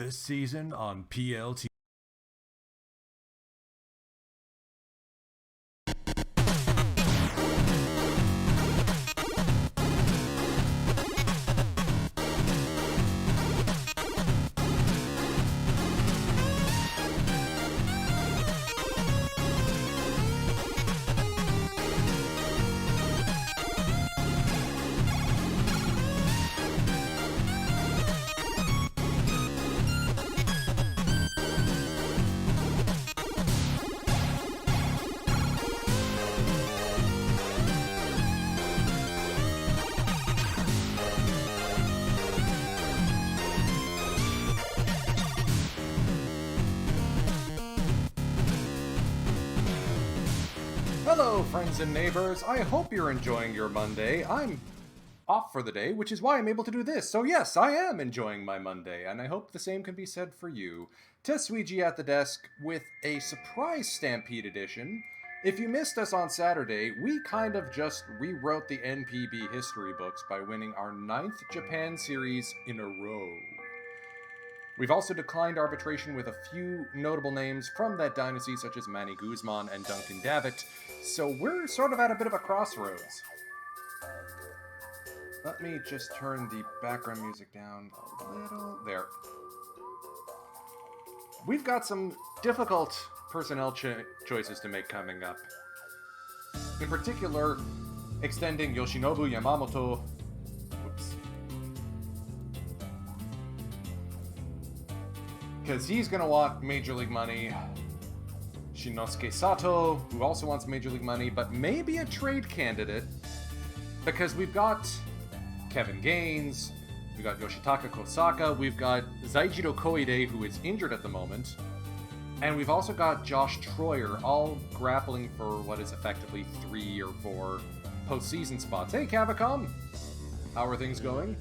This season on PLT. Hello, friends and neighbors. I hope you're enjoying your Monday. I'm off for the day, which is why I'm able to do this. So yes, I am enjoying my Monday, and I hope the same can be said for you. Tessuigi at the desk with a surprise Stampede edition. If you missed us on Saturday, we kind of just rewrote the NPB history books by winning our 9th Japan series in a row. We've also declined arbitration with a few notable names from that dynasty, such as Manny Guzman and Duncan Davitt, so we're sort of at a bit of a crossroads. Let me just turn the background music down a little. There. We've got some difficult personnel choices to make coming up. In particular, extending Yoshinobu Yamamoto. Whoops. Because he's going to want Major League money. Shinosuke Sato, who also wants Major League money, but maybe a trade candidate. Because we've got Kevin Gaines, we've got Yoshitaka Kosaka, we've got Zaijiro Koide, who is injured at the moment, and we've also got Josh Troyer, all grappling for what is effectively 3 or 4 postseason spots. Hey, Cavicom! How are things going?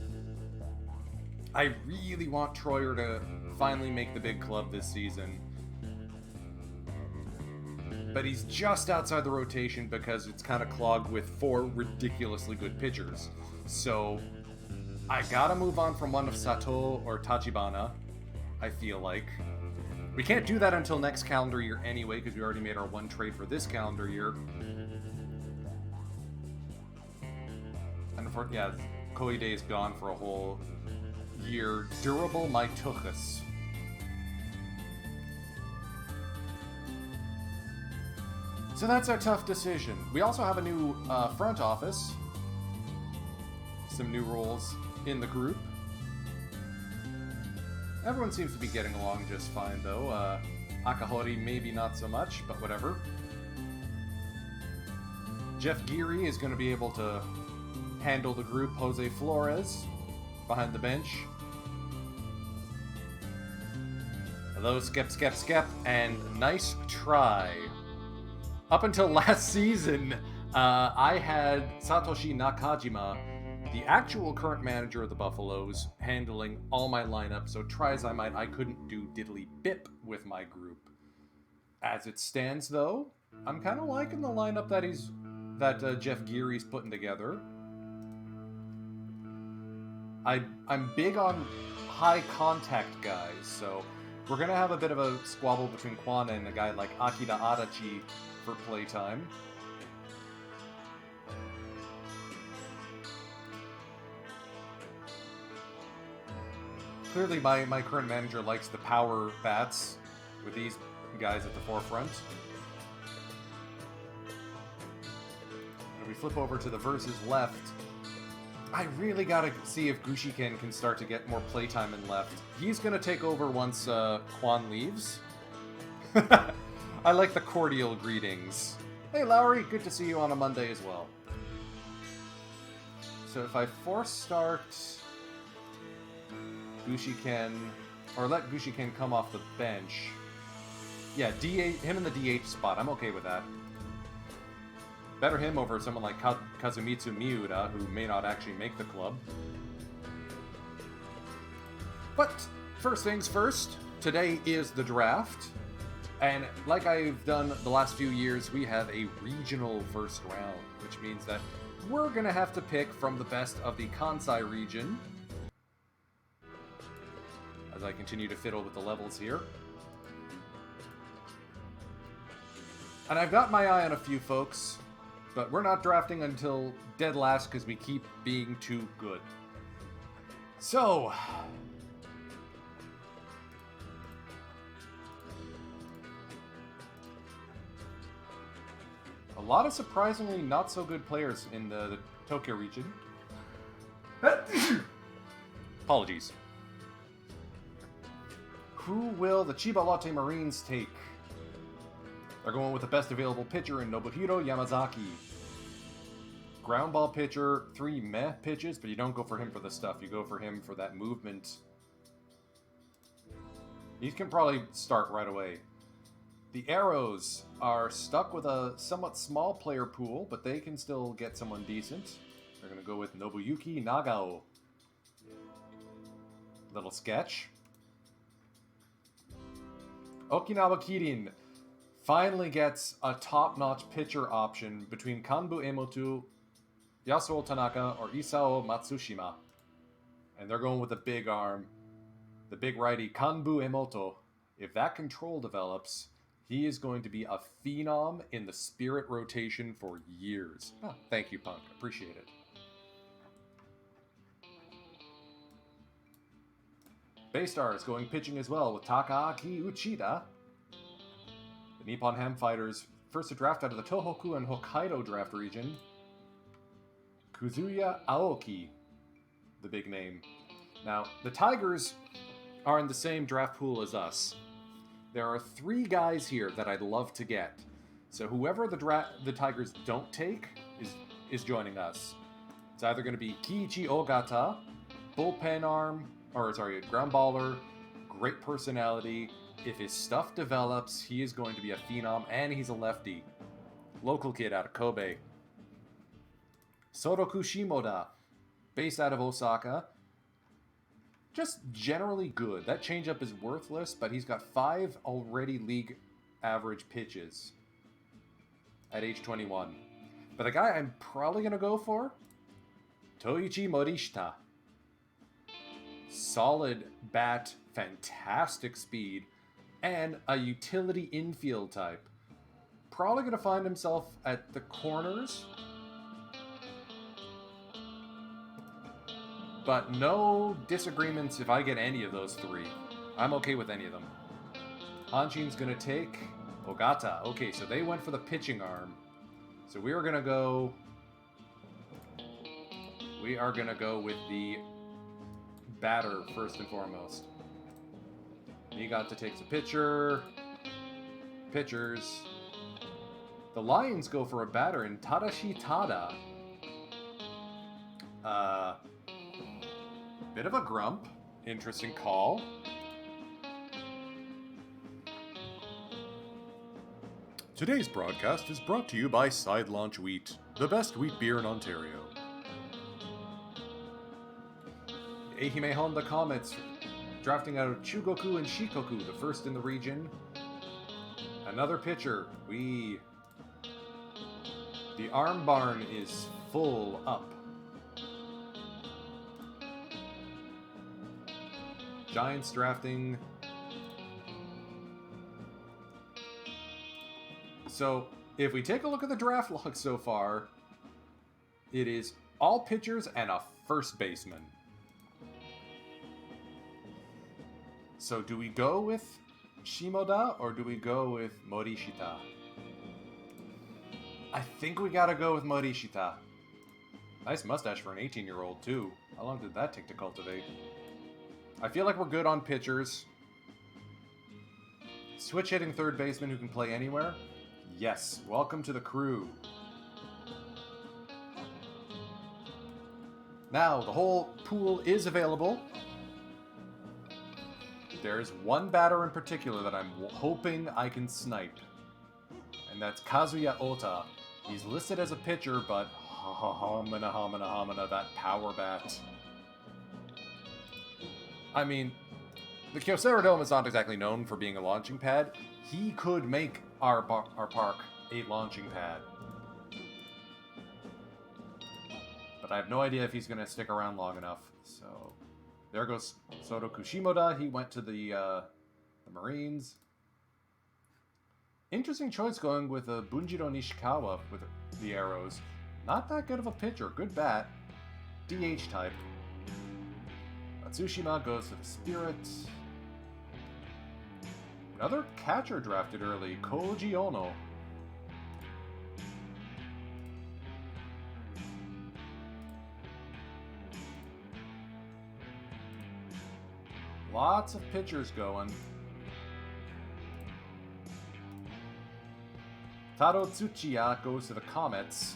I really want Troyer to finally make the big club this season. But he's just outside the rotation because it's kind of clogged with 4 ridiculously good pitchers. So, I gotta move on from one of Sato or Tachibana, I feel like. We can't do that until next calendar year anyway, because we already made our one trade for this calendar year. And unfortunately, yeah, Koide is gone for a whole year. Durable Maituchus. So that's our tough decision. We also have a new front office. Some new roles in the group. Everyone seems to be getting along just fine, though. Akahori maybe not so much, but whatever. Jeff Geary is going to be able to handle the group. Jose Flores behind the bench. Hello, Skep, and nice try. Up until last season, I had Satoshi Nakajima, the actual current manager of the Buffaloes, handling all my lineup, so try as I might, I couldn't do diddly bip with my group. As it stands, though, I'm kind of liking the lineup that Jeff Geary's putting together. I'm big on high contact guys, so we're going to have a bit of a squabble between Kwana and a guy like Akira Adachi for playtime. Clearly, my current manager likes the power bats with these guys at the forefront. If we flip over to the versus left, I really gotta see if Gushiken can start to get more playtime in left. He's gonna take over once Quan leaves. I like the cordial greetings. Hey Lowry, good to see you on a Monday as well. So if I force start Gushiken, or let Gushiken come off the bench. Yeah, him in the DH spot, I'm okay with that. Better him over someone like Kazumitsu Miura, who may not actually make the club. But first things first, today is the draft. And like I've done the last few years, we have a regional first round, which means that we're going to have to pick from the best of the Kansai region. as I continue to fiddle with the levels here. And I've got my eye on a few folks, but we're not drafting until dead last because we keep being too good. So, a lot of surprisingly not so good players in the Tokyo region. Apologies. Who will the Chiba Lotte Marines take? They're going with the best available pitcher in Nobuhiro Yamazaki. Ground ball pitcher, 3 meh pitches, but you don't go for him for the stuff. You go for him for that movement. He can probably start right away. The Arrows are stuck with a somewhat small player pool, but they can still get someone decent. They're going to go with Nobuyuki Nagao. Little sketch. Okinawa Kirin finally gets a top-notch pitcher option between Kanbu Emoto, Yasuo Tanaka, or Isao Matsushima. And they're going with the big arm, the big righty Kanbu Emoto. If that control develops, he is going to be a phenom in the Spirit rotation for years. Oh, thank you, Punk. Appreciate it. Baystar is going pitching as well with Takaaki Uchida. The Nippon Ham Fighters, first to draft out of the Tohoku and Hokkaido draft region. Kuzuya Aoki, the big name. Now, the Tigers are in the same draft pool as us. There are 3 guys here that I'd love to get. So whoever the Tigers don't take is joining us. It's either going to be Kiichi Ogata, bullpen arm, ground baller, great personality. If his stuff develops, he is going to be a phenom, and he's a lefty. Local kid out of Kobe. Soroku Shimoda, based out of Osaka. Just generally good. That changeup is worthless, but he's got 5 already league average pitches at age 21. But the guy I'm probably going to go for, Toichi Morishita. Solid bat, fantastic speed, and a utility infield type. Probably going to find himself at the corners, but no disagreements if I get any of those 3. I'm okay with any of them. Hanshin's going to take Ogata. Okay, so they went for the pitching arm. So we are going to go with the batter first and foremost. Niigata takes a pitcher. Pitchers. The Lions go for a batter in Tadashi Tada. Bit of a grump. Interesting call. Today's broadcast is brought to you by Side Launch Wheat, the best wheat beer in Ontario. Ehime Honda Comets, drafting out of Chugoku and Shikoku, the first in the region. Another pitcher. The arm barn is full up. Giants drafting. So, if we take a look at the draft log so far, it is all pitchers and a first baseman. So do we go with Shimoda or do we go with Morishita? I think we gotta go with Morishita. Nice mustache for an 18-year-old too. How long did that take to cultivate? I feel like we're good on pitchers. Switch hitting third baseman who can play anywhere? Yes, welcome to the crew. Now, the whole pool is available. There's one batter in particular that I'm hoping I can snipe. And that's Kazuya Ota. He's listed as a pitcher, but hamana, that power bat. I mean, the Kyocera Dome is not exactly known for being a launching pad. He could make our park a launching pad. But I have no idea if he's going to stick around long enough, so There goes Soto Kushimoda. He went to the Marines. Interesting choice going with Bunjiro Nishikawa with the arrows. Not that good of a pitcher. Good bat. DH type. Matsushima goes to the Spirit. Another catcher drafted early. Koji Ono. Lots of pitchers going. Taro Tsuchiya goes to the Comets,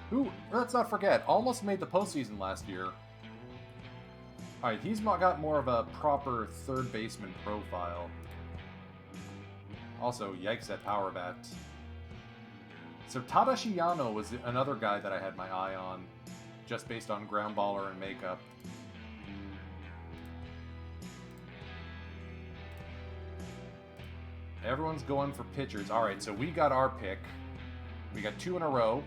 who, let's not forget, almost made the postseason last year. Alright, he's got more of a proper third baseman profile. Also, yikes at power bat. So Tadashi Yano was another guy that I had my eye on, just based on ground baller and makeup. Everyone's going for pitchers. Alright, so we got our pick. We got 2 in a row.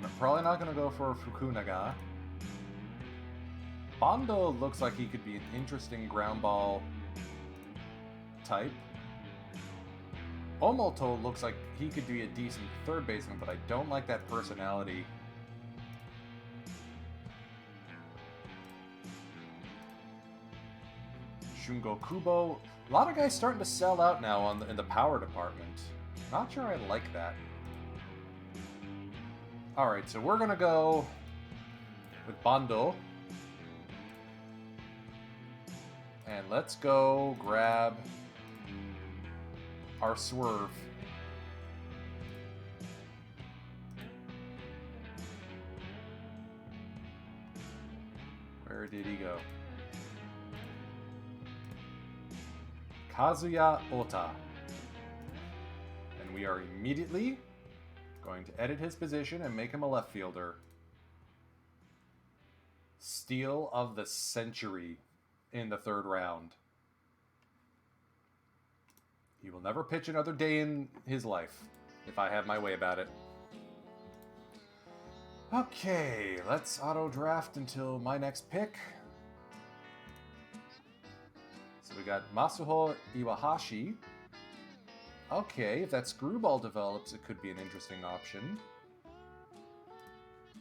I'm probably not going to go for Fukunaga. Bondo looks like he could be an interesting ground ball type. Omoto looks like he could be a decent third baseman, but I don't like that personality. Shungo Kubo. A lot of guys starting to sell out now in the power department. Not sure I like that. Alright, so we're going to go with Bondo. And let's go grab our Swerve. Where did he go? Kazuya Ota. And we are immediately going to edit his position and make him a left fielder. Steal of the century in the 3rd round. He will never pitch another day in his life, if I have my way about it. Okay, let's auto-draft until my next pick. So we got Masuho Iwahashi. Okay, if that screwball develops, it could be an interesting option.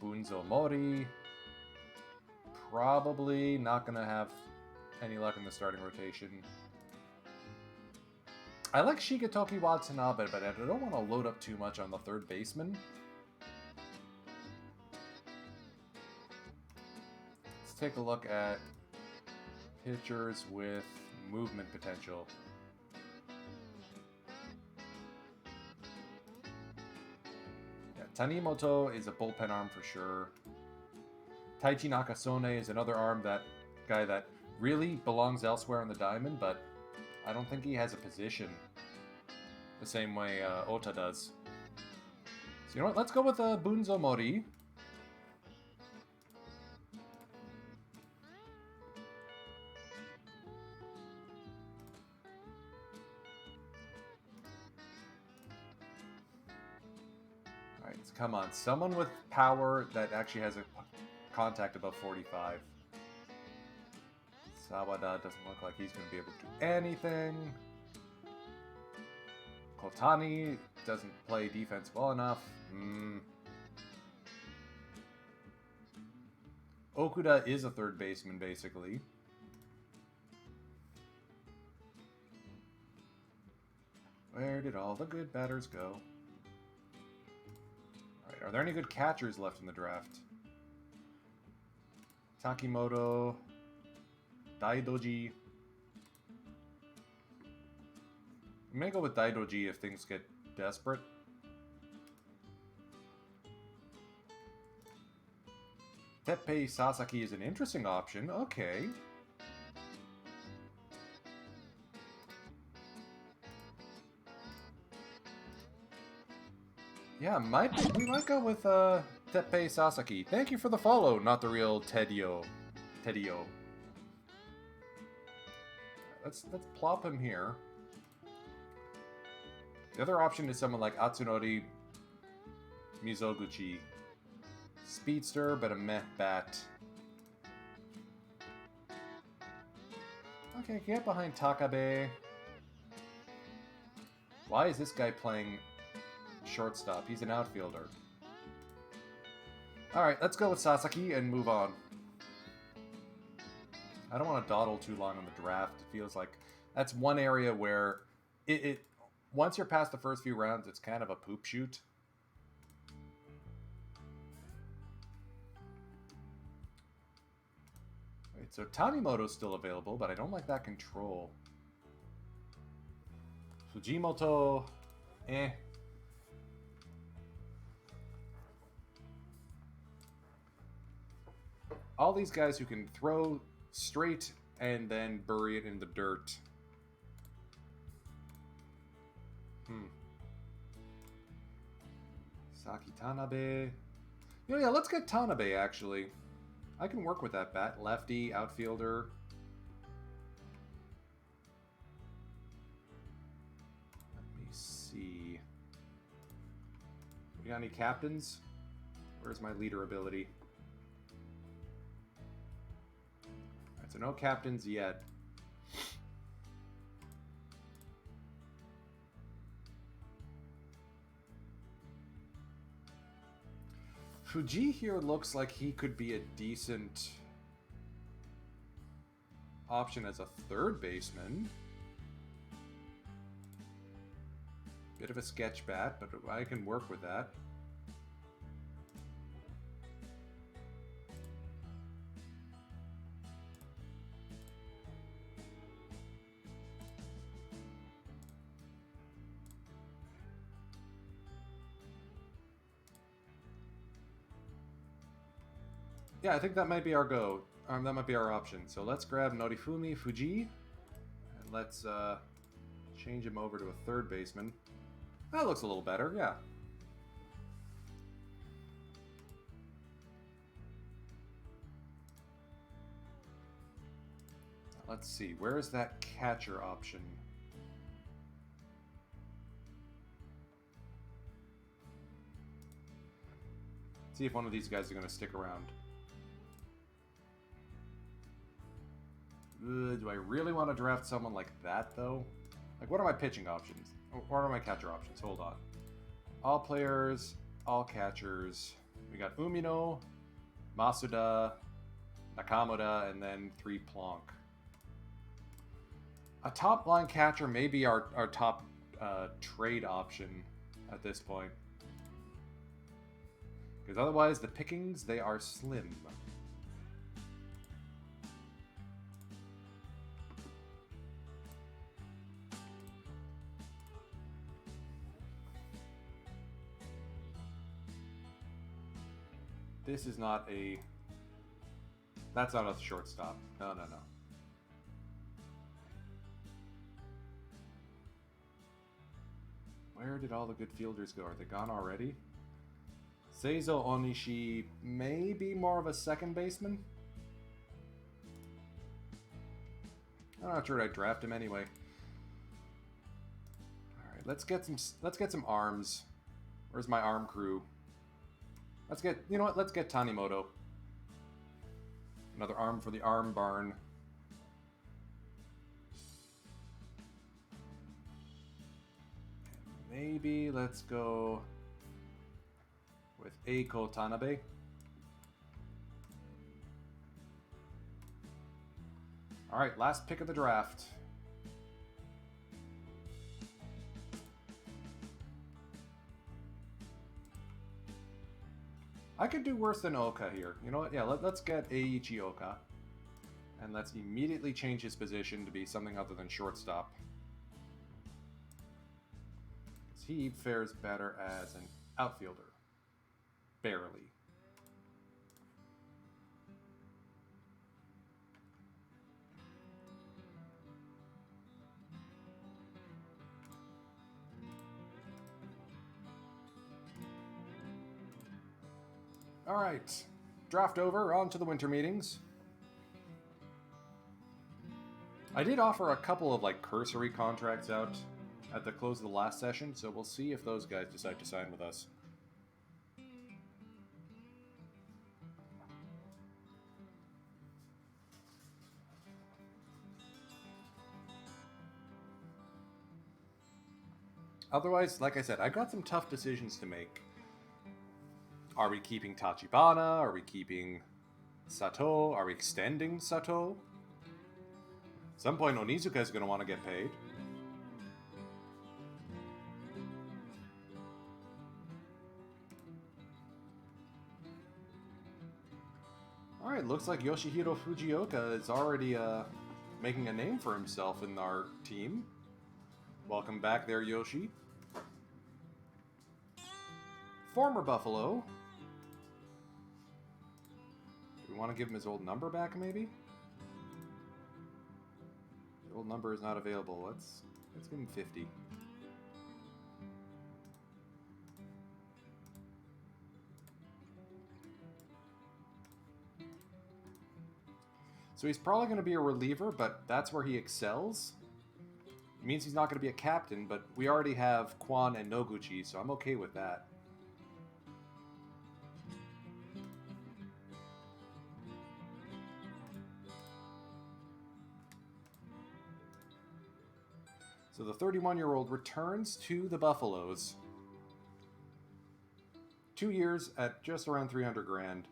Bunzo Mori. Probably not going to have any luck in the starting rotation. I like Shigetoki Watanabe, but I don't want to load up too much on the 3rd baseman. Let's take a look at pitchers with movement potential. Yeah, Tanimoto is a bullpen arm for sure. Taichi Nakasone is another guy that really belongs elsewhere in the diamond, but I don't think he has a position the same way Ota does. So you know what? Let's go with Bunzo Mori. Alright, so come on. Someone with power that actually has a contact above 45. Sawada doesn't look like he's going to be able to do anything. Kotani doesn't play defense well enough. Okuda is a 3rd baseman, basically. Where did all the good batters go? Alright, are there any good catchers left in the draft? Takimoto, Daidoji. I may go with Daidoji if things get desperate. Teppei Sasaki is an interesting option. Okay. Yeah, we might go with Teppei Sasaki. Thank you for the follow, not the real Tedio. Let's plop him here. The other option is someone like Atsunori Mizoguchi. Speedster, but a meh bat. Okay, get behind Takabe. Why is this guy playing shortstop? He's an outfielder. Alright, let's go with Sasaki and move on. I don't want to dawdle too long on the draft. It feels like that's one area where once you're past the first few rounds, it's kind of a poop shoot. Right, so Tanimoto's still available, but I don't like that control. Fujimoto, eh. All these guys who can throw straight and then bury it in the dirt. Saki Tanabe. You know, yeah, let's get Tanabe, actually. I can work with that bat. Lefty, outfielder. Let me see. We got any captains? Where's my leader ability? Alright, so no captains yet. Fuji here looks like he could be a decent option as a third baseman. Bit of a sketch bat, but I can work with that. Yeah, I think that might be our go. That might be our option. So let's grab Norifumi Fuji. And let's change him over to a third baseman. That looks a little better, yeah. Let's see, where is that catcher option? See if one of these guys are going to stick around. Do I really want to draft someone like that, though? Like, what are my pitching options? What are my catcher options? Hold on. All players, all catchers. We got Umino, Masuda, Nakamura, and then 3 Plonk. A top-line catcher may be our top trade option at this point. Because otherwise, the pickings, they are slim. This is not a... That's not a shortstop. No, no, no. Where did all the good fielders go? Are they gone already? Seizo Onishi may be more of a second baseman. I'm not sure I'd draft him anyway. All right, let's get some arms. Where's my arm crew? Let's get, you know what? Let's get Tanimoto. Another arm for the arm barn. Maybe let's go with Eiko Tanabe. All right, last pick of the draft. I could do worse than Oka here. You know what? Yeah, let's get Eiichi Oka. And let's immediately change his position to be something other than shortstop. Because he fares better as an outfielder. Barely. All right, draft over, on to the winter meetings. I did offer a couple of like cursory contracts out at the close of the last session, so we'll see if those guys decide to sign with us. Otherwise, like I said, I got some tough decisions to make. Are we keeping Tachibana? Are we keeping Sato? Are we extending Sato? At some point, Onizuka is going to want to get paid. Alright, looks like Yoshihiro Fujioka is already making a name for himself in our team. Welcome back there, Yoshi. Former Buffalo. Do we want to give him his old number back, maybe? The old number is not available. Let's give him 50. So he's probably going to be a reliever, but that's where he excels. It means he's not going to be a captain, but we already have Kwan and Noguchi, so I'm okay with that. So the 31-year-old returns to the Buffaloes. 2 years at just around 300 grand.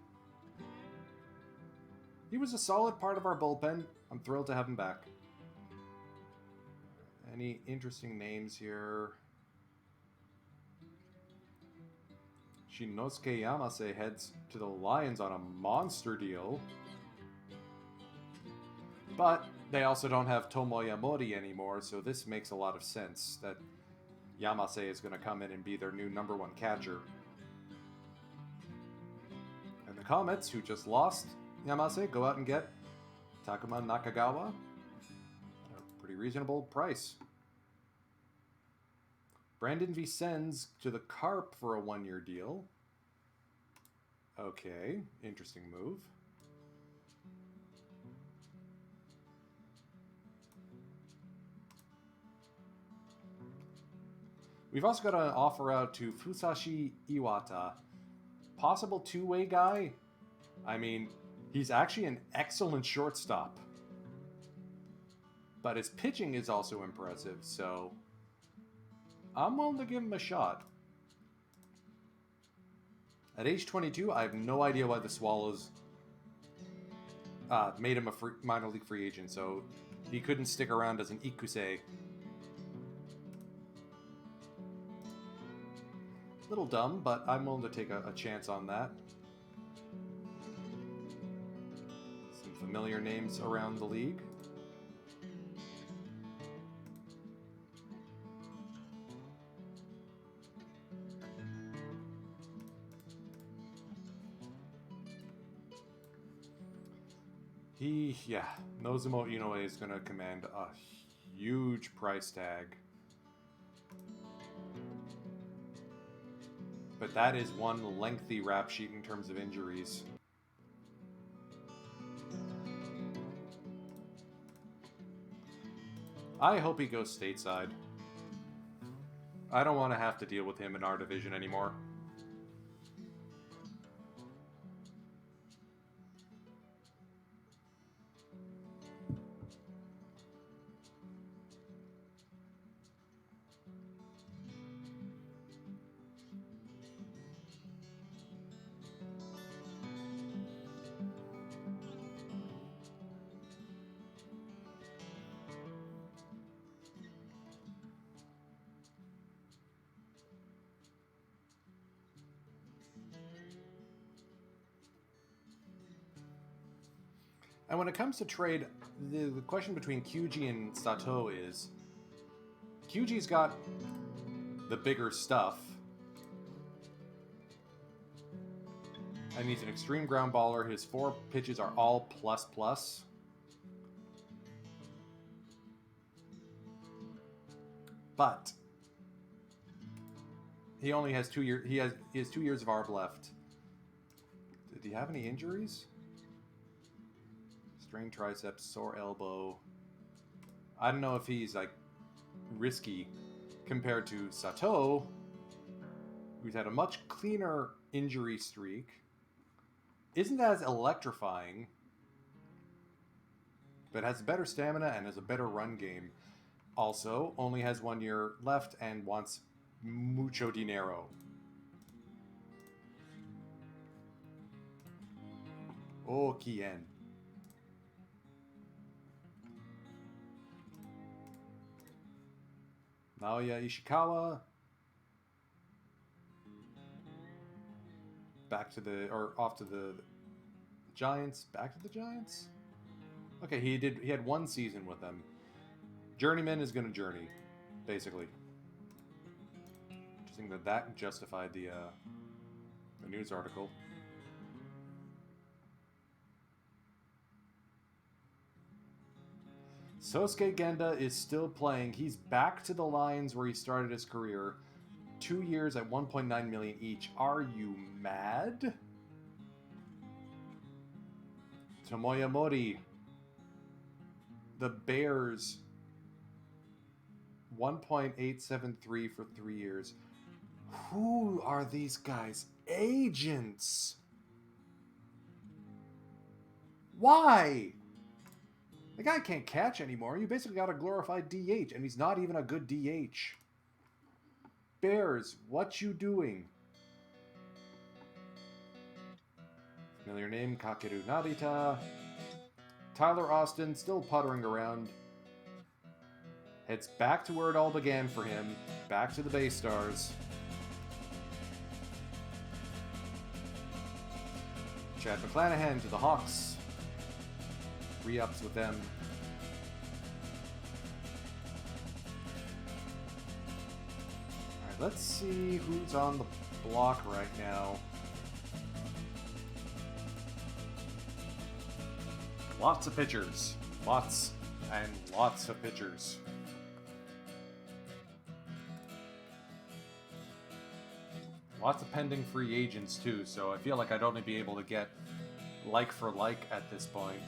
He was a solid part of our bullpen. I'm thrilled to have him back. Any interesting names here? Shinosuke Yamase heads to the Lions on a monster deal. But they also don't have Tomoya Mori anymore, so this makes a lot of sense that Yamase is going to come in and be their new #1 catcher. And the Comets, who just lost Yamase, go out and get Takuma Nakagawa at a pretty reasonable price. Brandon Vicens to the Carp for a 1-year deal. Okay, interesting move. We've also got an offer out to Fusashi Iwata. Possible two-way guy. I mean, he's actually an excellent shortstop. But his pitching is also impressive, so I'm willing to give him a shot. At age 22, I have no idea why the Swallows made him a minor league free agent, so he couldn't stick around as an Ikusei. Little dumb, but I'm willing to take a chance on that. Some familiar names around the league. Nozumo Inoue is going to command a huge price tag. But that is one lengthy rap sheet in terms of injuries. I hope he goes stateside. I don't want to have to deal with him in our division anymore. And when it comes to trade, the question between QG and Sato is, QG's got the bigger stuff, and he's an extreme ground baller. His 4 pitches are all plus. But he only has 2 years. He has 2 years of ARB left. Did he have any injuries? Strained triceps, sore elbow. I don't know if he's like risky compared to Sato, who's had a much cleaner injury streak. Isn't as electrifying, but has better stamina and has a better run game. Also, only has 1 year left and wants mucho dinero. Oh, Kien. Naoya Ishikawa. Off to the Giants. Back to the Giants? Okay, he had one season with them. Journeyman is gonna journey, basically. Interesting that justified the news article. Sosuke Genda is still playing. He's back to the Lions where he started his career. 2 years at 1.9 million each. Are you mad? Tomoya Mori. The Bears. 1.873 for 3 years. Who are these guys? Agents. Why? The guy can't catch anymore. You basically got a glorified DH, and he's not even a good DH. Bears, what you doing? Familiar name, Kakeru Narita. Tyler Austin, still puttering around. Heads back to where it all began for him. Back to the Bay Stars. Chad McClanahan to the Hawks. Re-ups with them. Alright, let's see who's on the block right now. Lots of pitchers. Lots and lots of pitchers. Lots of pending free agents too, so I feel like I'd only be able to get like for like at this point.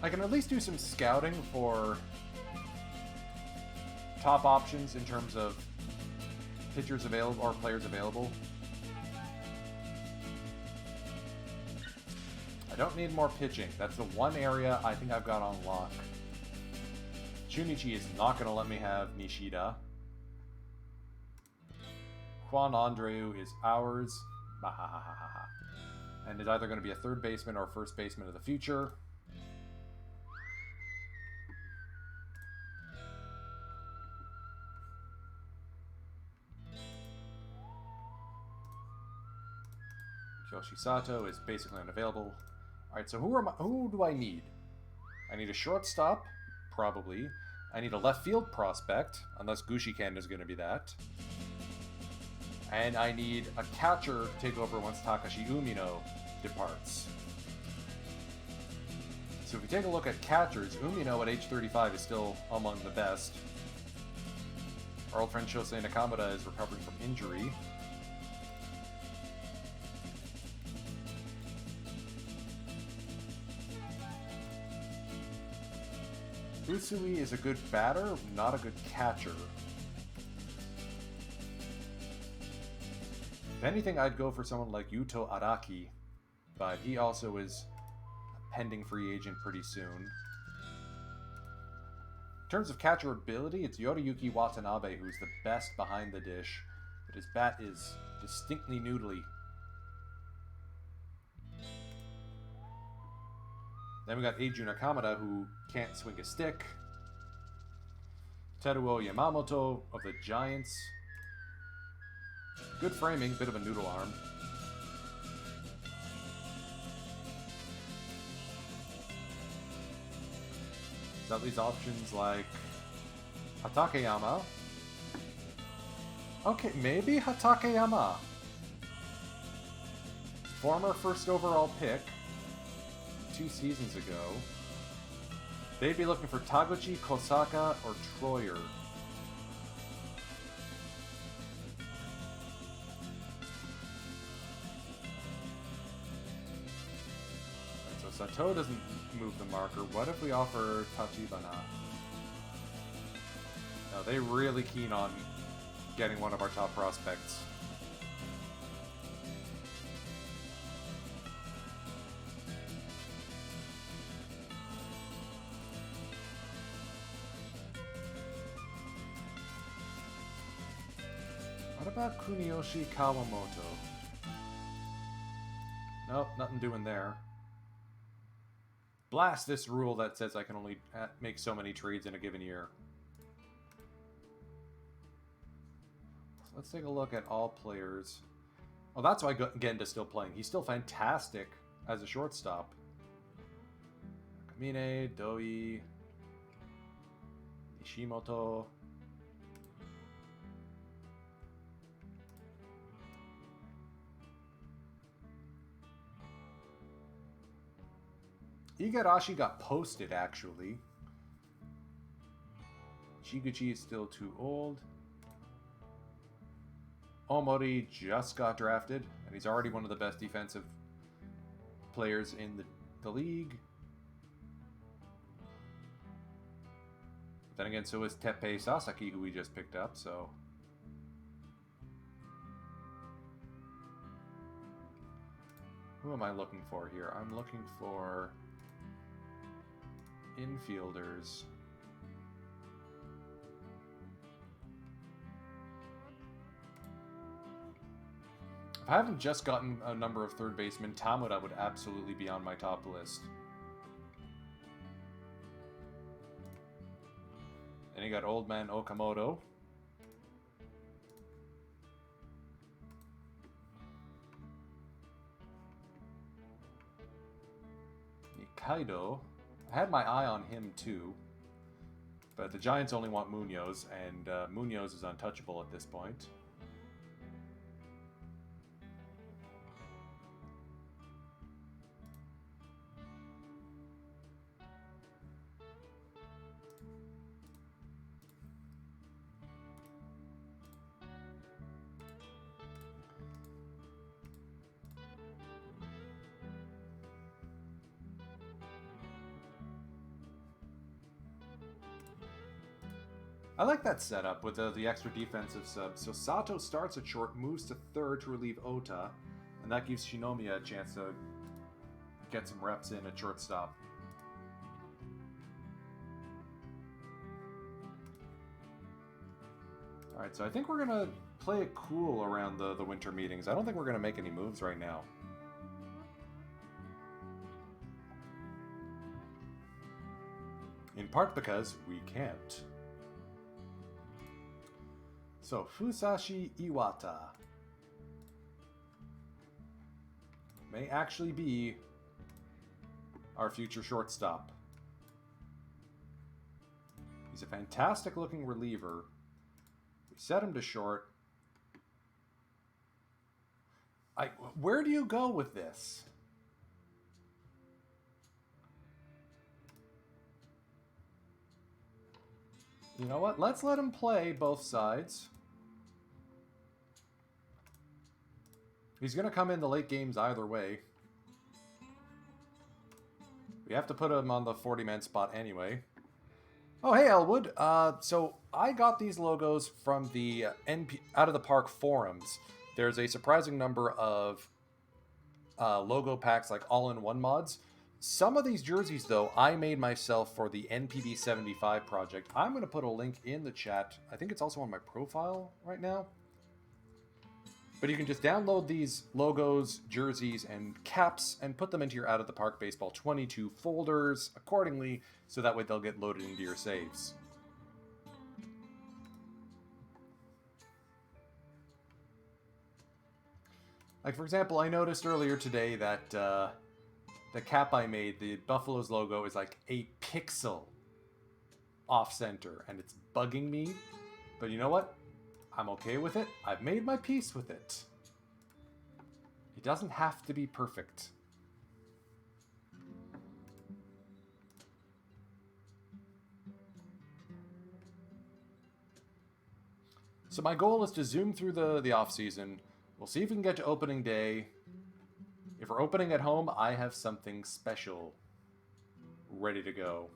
I can at least do some scouting for top options in terms of pitchers available or players available. I don't need more pitching. That's the one area I think I've got on lock. Chunichi is not going to let me have Nishida. Juan Andreu is ours. And is either going to be a third baseman or first baseman of the future. Kyoshi Sato is basically unavailable. Alright, so who do I need? I need a shortstop, probably. I need a left field prospect, unless Gushiken is going to be that. And I need a catcher to take over once Takashi Umino departs. So if we take a look at catchers, Umino at age 35 is still among the best. Our old friend Shosei Nakamura is recovering from injury. Usui is a good batter, not a good catcher. If anything, I'd go for someone like Yuto Araki, but he also is a pending free agent pretty soon. In terms of catcher ability, it's Yoriyuki Watanabe who's the best behind the dish, but his bat is distinctly noodly. Then we got Eiju Nakamura, who can't swing a stick. Teruo Yamamoto of the Giants. Good framing, bit of a noodle arm. Got these options like Hatakeyama. Okay, maybe Hatakeyama. Former first overall pick 2 seasons ago. They'd be looking for Taguchi, Kosaka, or Troyer. So Sato doesn't move the marker. What if we offer Tachibana? Now, they're really keen on getting one of our top prospects. What about Kuniyoshi Kawamoto? Nope, nothing doing there. Blast this rule that says I can only make so many trades in a given year. So let's take a look at all players. Oh, that's why Genda's still playing. He's still fantastic as a shortstop. Kamine, Doi, Nishimoto. Igarashi got posted, actually. Chiguchi is still too old. Omori just got drafted, and he's already one of the best defensive players in the league. But then again, so is Teppei Sasaki, who we just picked up, so... Who am I looking for here? I'm looking for... infielders. If I haven't just gotten a number of third basemen, Tamura would absolutely be on my top list. Then you got Old Man Okamoto. Nikaido. I had my eye on him too, but the Giants only want Munoz, and Munoz is untouchable at this point. I like that setup with the extra defensive subs. So Sato starts at short, moves to third to relieve Ota, and that gives Shinomiya a chance to get some reps in at shortstop. Alright, so I think we're going to play it cool around the winter meetings. I don't think we're going to make any moves right now. In part because we can't. So, Fusashi Iwata may actually be our future shortstop. He's a fantastic looking reliever. We set him to short. Where do you go with this? You know what? Let's let him play both sides. He's going to come in the late games either way. We have to put him on the 40-man spot anyway. Oh, hey, Elwood. So I got these logos from the Out of the Park forums. There's a surprising number of logo packs, like all-in-one mods. Some of these jerseys, though, I made myself for the NPB 75 project. I'm going to put a link in the chat. I think it's also on my profile right now. But you can just download these logos, jerseys, and caps and put them into your Out of the Park Baseball 22 folders accordingly, so that way they'll get loaded into your saves. Like, for example, I noticed earlier today that the cap I made, the Buffalo's logo, is like a pixel off-center, and it's bugging me. But you know what? I'm okay with it. I've made my peace with it. It doesn't have to be perfect. So my goal is to zoom through the off-season. We'll see if we can get to opening day. If we're opening at home, I have something special ready to go.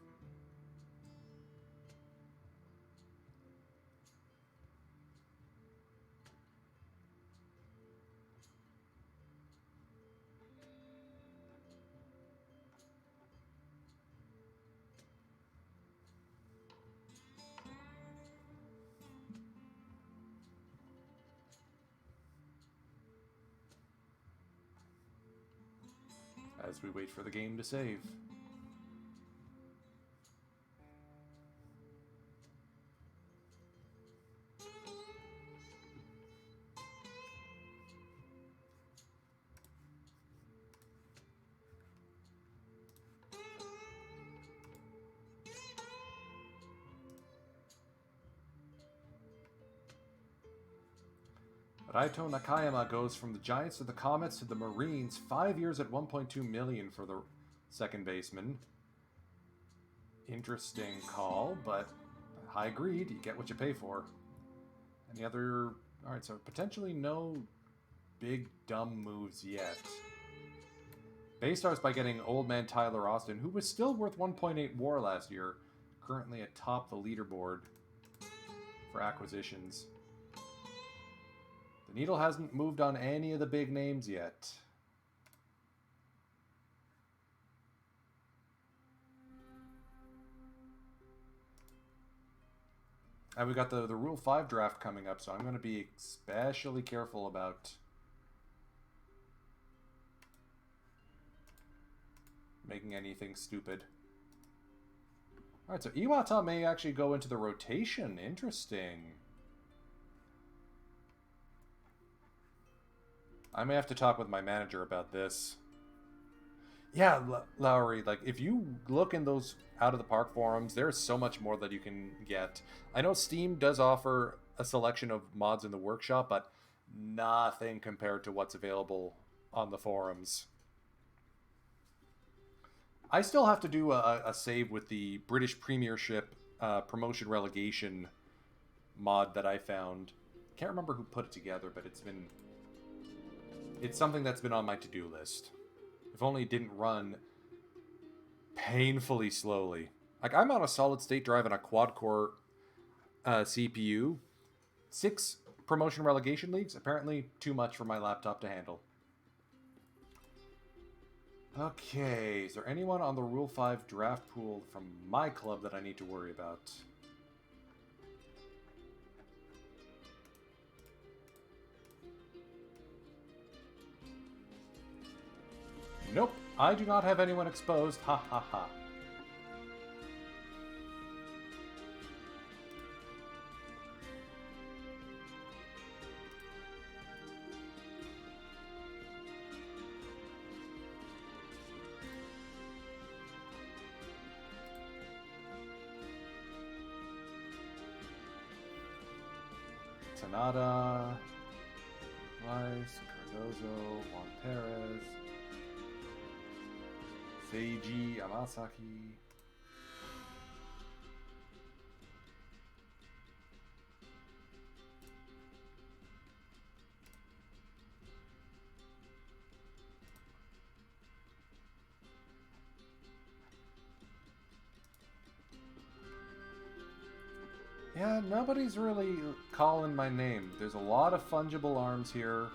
as we wait for the game to save. Raito Nakayama goes from the Giants to the Comets to the Marines. 5 years at $1.2 million for the second baseman. Interesting call, but high greed. You get what you pay for. Any other... Alright, so potentially no big dumb moves yet. Base starts by getting old man Tyler Austin, who was still worth 1.8 WAR last year. Currently atop the leaderboard for acquisitions. The needle hasn't moved on any of the big names yet. And we got the Rule 5 draft coming up, so I'm going to be especially careful about making anything stupid. Alright, so Iwata may actually go into the rotation. Interesting. I may have to talk with my manager about this. Yeah, Lowry, like, if you look in those Out of the Park forums, there's so much more that you can get. I know Steam does offer a selection of mods in the workshop, but nothing compared to what's available on the forums. I still have to do a save with the British Premiership promotion relegation mod that I found. Can't remember who put it together, but it's something that's been on my to-do list. If only it didn't run painfully slowly. Like, I'm on a solid-state drive and a quad-core CPU. 6 promotion relegation leagues, apparently too much for my laptop to handle. Okay, is there anyone on the Rule 5 draft pool from my club that I need to worry about? Nope, I do not have anyone exposed. Ha ha ha. Tanada, Rice, Cardozo, Juan Perez, Seiji Yamasaki. Yeah, nobody's really calling my name. There's a lot of fungible arms here.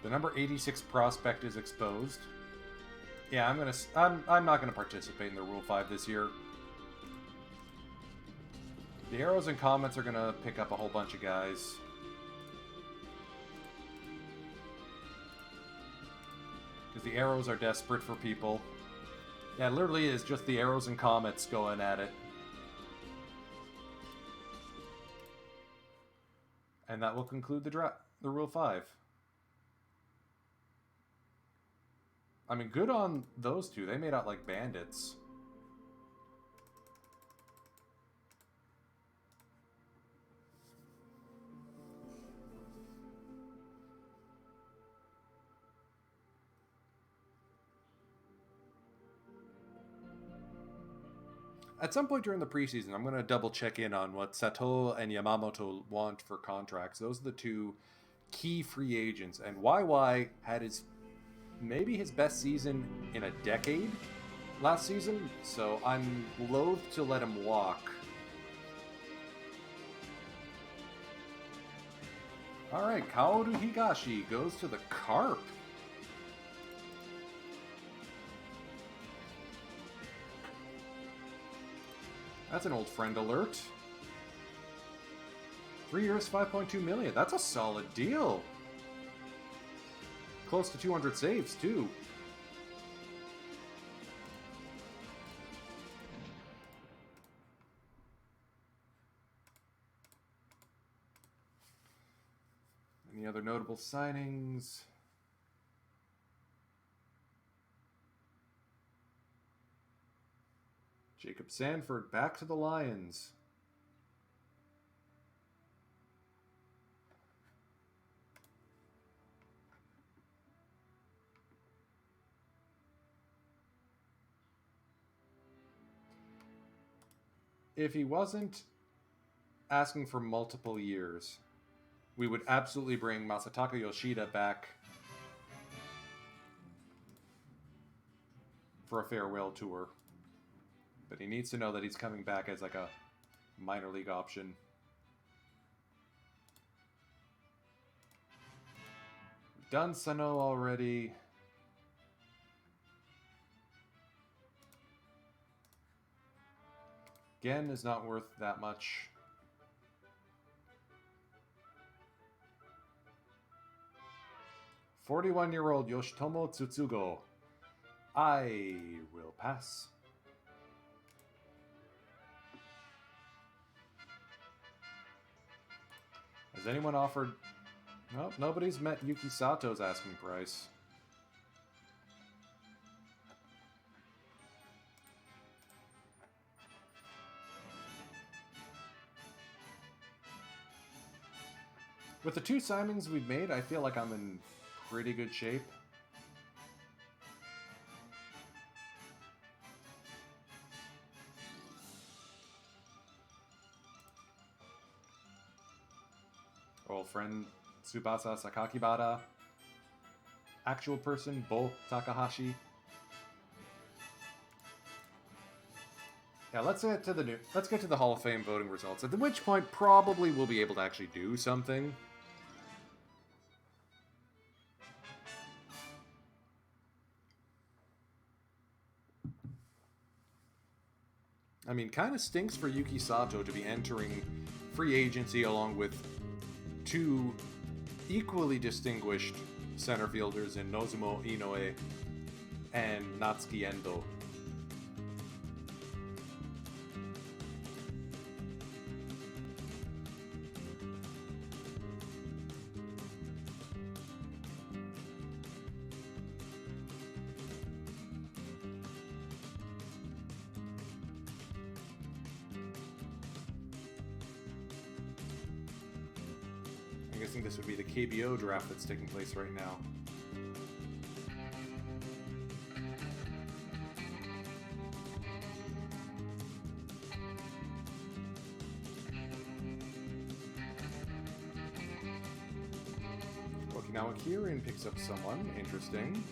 The number 86 prospect is exposed. Yeah, I'm not gonna participate in the Rule 5 this year. The arrows and comets are gonna pick up a whole bunch of guys. Because the arrows are desperate for people. Yeah, it literally is just the arrows and comets going at it. And that will conclude the Rule 5. I mean, good on those two. They made out like bandits. At some point during the preseason, I'm going to double check in on what Sato and Yamamoto want for contracts. Those are the two key free agents. And YY had maybe his best season in a decade last season, so I'm loath to let him walk. Alright, Kaoru Higashi goes to the Carp. That's an old friend alert. 3 years, 5.2 million. That's a solid deal. Close to 200 saves, too. Any other notable signings? Jacob Sanford back to the Lions. If he wasn't asking for multiple years, we would absolutely bring Masataka Yoshida back for a farewell tour. But he needs to know that he's coming back as like a minor league option. We've done Sano already. Gen is not worth that much. "41-year-old Yoshitomo Tsutsugo. I will pass." Has anyone offered... Nope, nobody's met Yuki Sato's asking price. With the 2 signings we've made, I feel like I'm in pretty good shape. Old friend Tsubasa Sakakibara. Actual person Bo Takahashi. Yeah, let's get to the Hall of Fame voting results. At which point, probably we'll be able to actually do something. I mean, kind of stinks for Yuki Sato to be entering free agency along with 2 equally distinguished center fielders in Nozumo Inoue and Natsuki Endo. I'm guessing this would be the KBO draft that's taking place right now. Okinawa Kirin picks up someone. Interesting.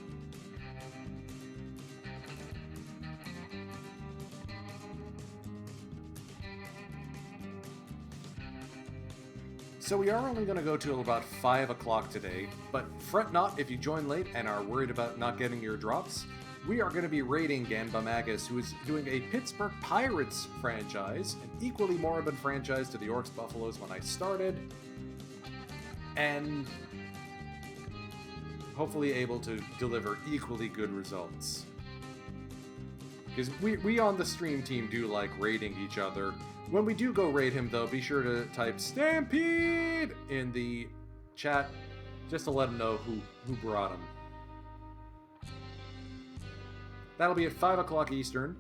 So we are only going to go till about 5 o'clock today, but fret not if you join late and are worried about not getting your drops. We are going to be raiding Ganba Magus, who is doing a Pittsburgh Pirates franchise, an equally moribund franchise to the Orcs Buffaloes when I started, and hopefully able to deliver equally good results. Because we on the stream team do like raiding each other. When we do go raid him, though, be sure to type Stampede in the chat just to let him know who brought him. That'll be at 5 o'clock Eastern.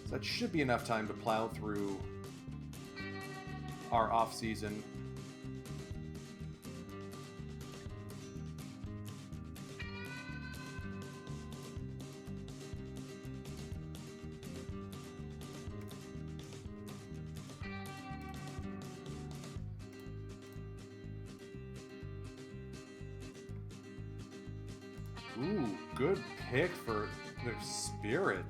So that should be enough time to plow through our off-season. Ooh, good pick for the Spirit.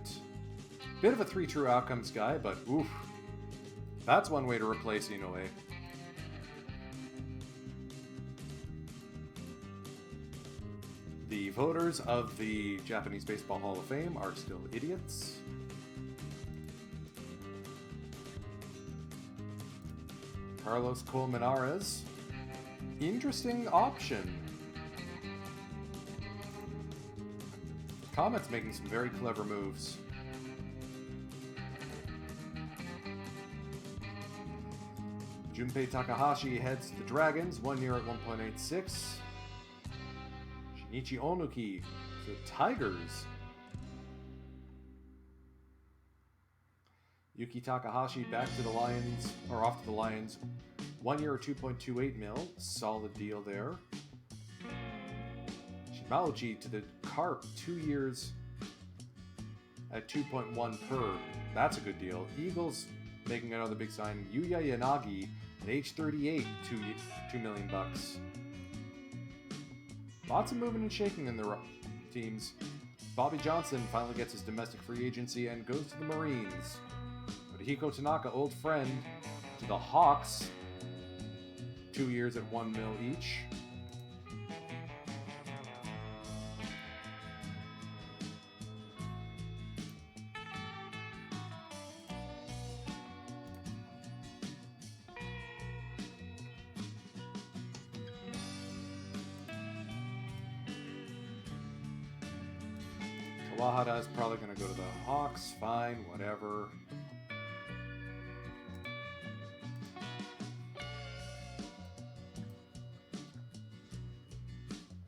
Bit of a 3 true outcomes guy, but oof. That's one way to replace Inoue. The voters of the Japanese Baseball Hall of Fame are still idiots. Carlos Colmenares. Interesting option. Comet's making some very clever moves. Junpei Takahashi heads the Dragons, 1 year at 1.86. Shinichi Onuki, the Tigers. Yuki Takahashi back to the Lions, or off to the Lions, 1 year at 2.28 mil. Solid deal there. Shimauchi to the Carp, 2 years at 2.1 per. That's a good deal. Eagles making another big sign. Yuya Yanagi at age 38, $2 million. Lots of moving and shaking in the teams. Bobby Johnson finally gets his domestic free agency and goes to the Marines. Hiko Tanaka, old friend, to the Hawks. 2 years at 1 mil each. Kawahara is probably going to go to the Hawks. Fine, whatever.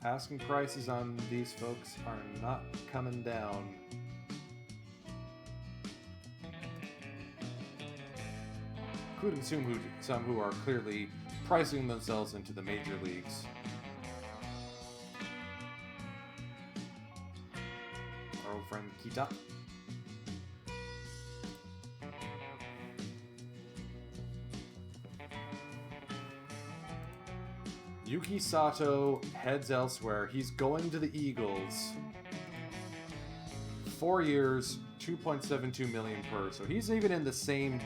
Asking prices on these folks are not coming down. Including some who are clearly pricing themselves into the major leagues. Our old friend Kita. Yuki Sato heads elsewhere. He's going to the Eagles. 4 years, 2.72 million per. So he's even in the same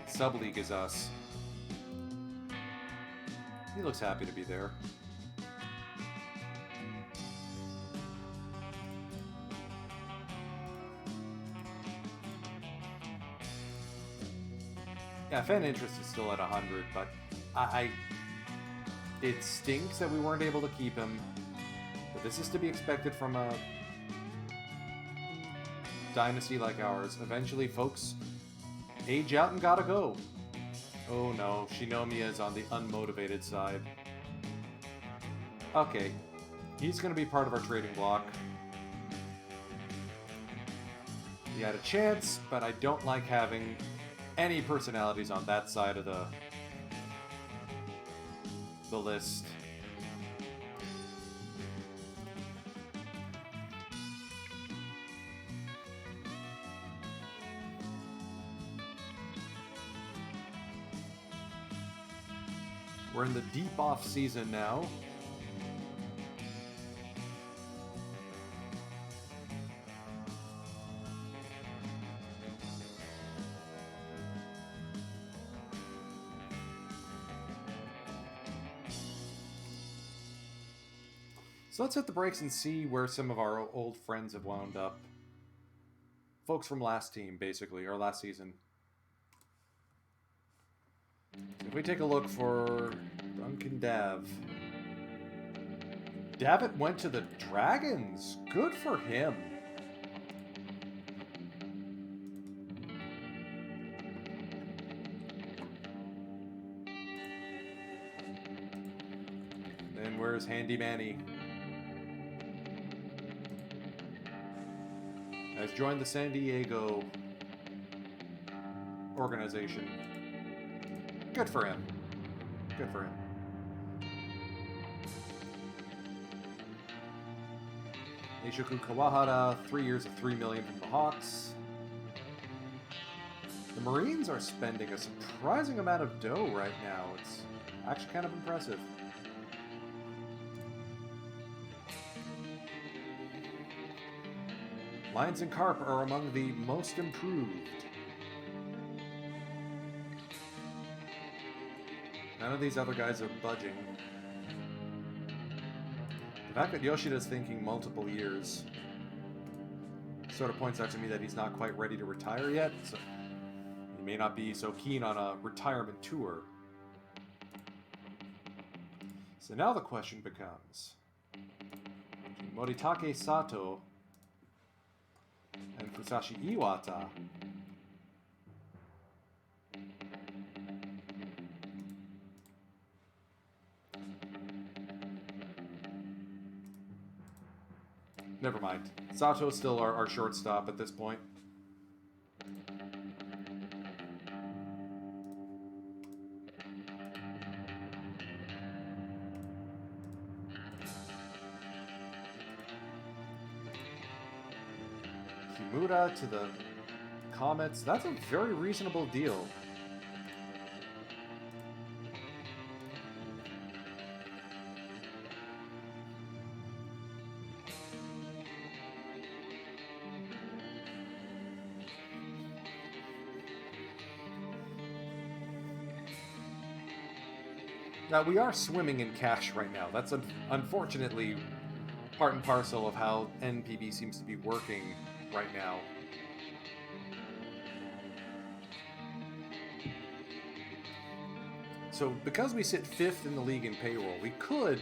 sub-league as us. He looks happy to be there. Yeah, fan interest is still at 100, but it stinks that we weren't able to keep him, but this is to be expected from a dynasty like ours. Eventually, folks age out and gotta go. Oh no, Shinomiya is on the unmotivated side. Okay, he's gonna be part of our trading block. He had a chance, but I don't like having any personalities on that side of the list. We're in the deep off season now. So let's hit the brakes and see where some of our old friends have wound up. Folks from last team, basically, or last season. So if we take a look for Duncan Dav. Davitt went to the Dragons. Good for him. Then where's Handy Manny? Has joined the San Diego organization. Good for him. Good for him. Eishoku Kawahara, 3 years of $3 million from the Hawks. The Marines are spending a surprising amount of dough right now. It's actually kind of impressive. Lions and Carp are among the most improved. None of these other guys are budging. fact that Yoshida's thinking multiple years sort of points out to me that he's not quite ready to retire yet, so he may not be so keen on a retirement tour. So now the question becomes, Moritake Sato and Fusashi Iwata never mind. Sato's still our shortstop at this point. Kimura to the Comets. That's a very reasonable deal. Now, we are swimming in cash right now. That's unfortunately part and parcel of how NPB seems to be working right now. So, because we sit 5th in the league in payroll, we could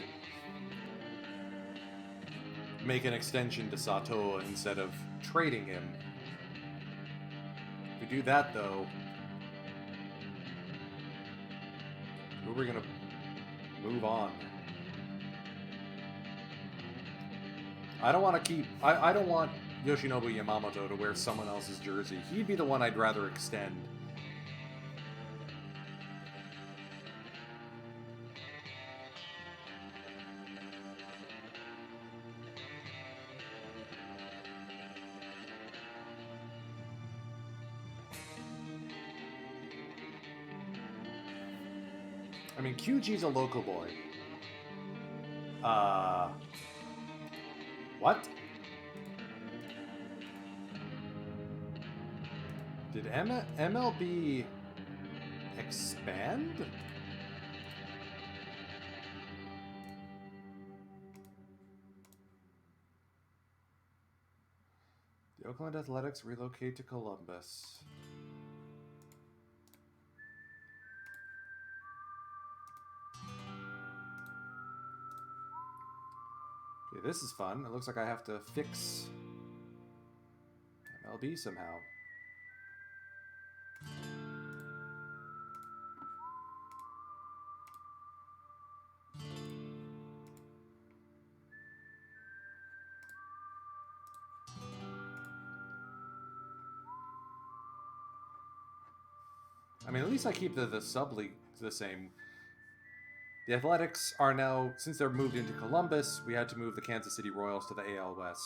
make an extension to Sato instead of trading him. If we do that, though, who are we going to move on? I don't want to keep... I don't want Yoshinobu Yamamoto to wear someone else's jersey. He'd be the one I'd rather extend. I mean, QG's a local boy. What? Did MLB expand? The Oakland Athletics relocate to Columbus. Okay, this is fun. It looks like I have to fix MLB somehow. I mean, at least I keep the sub-league the same. The Athletics are now, since they're moved into Columbus, we had to move the Kansas City Royals to the AL West.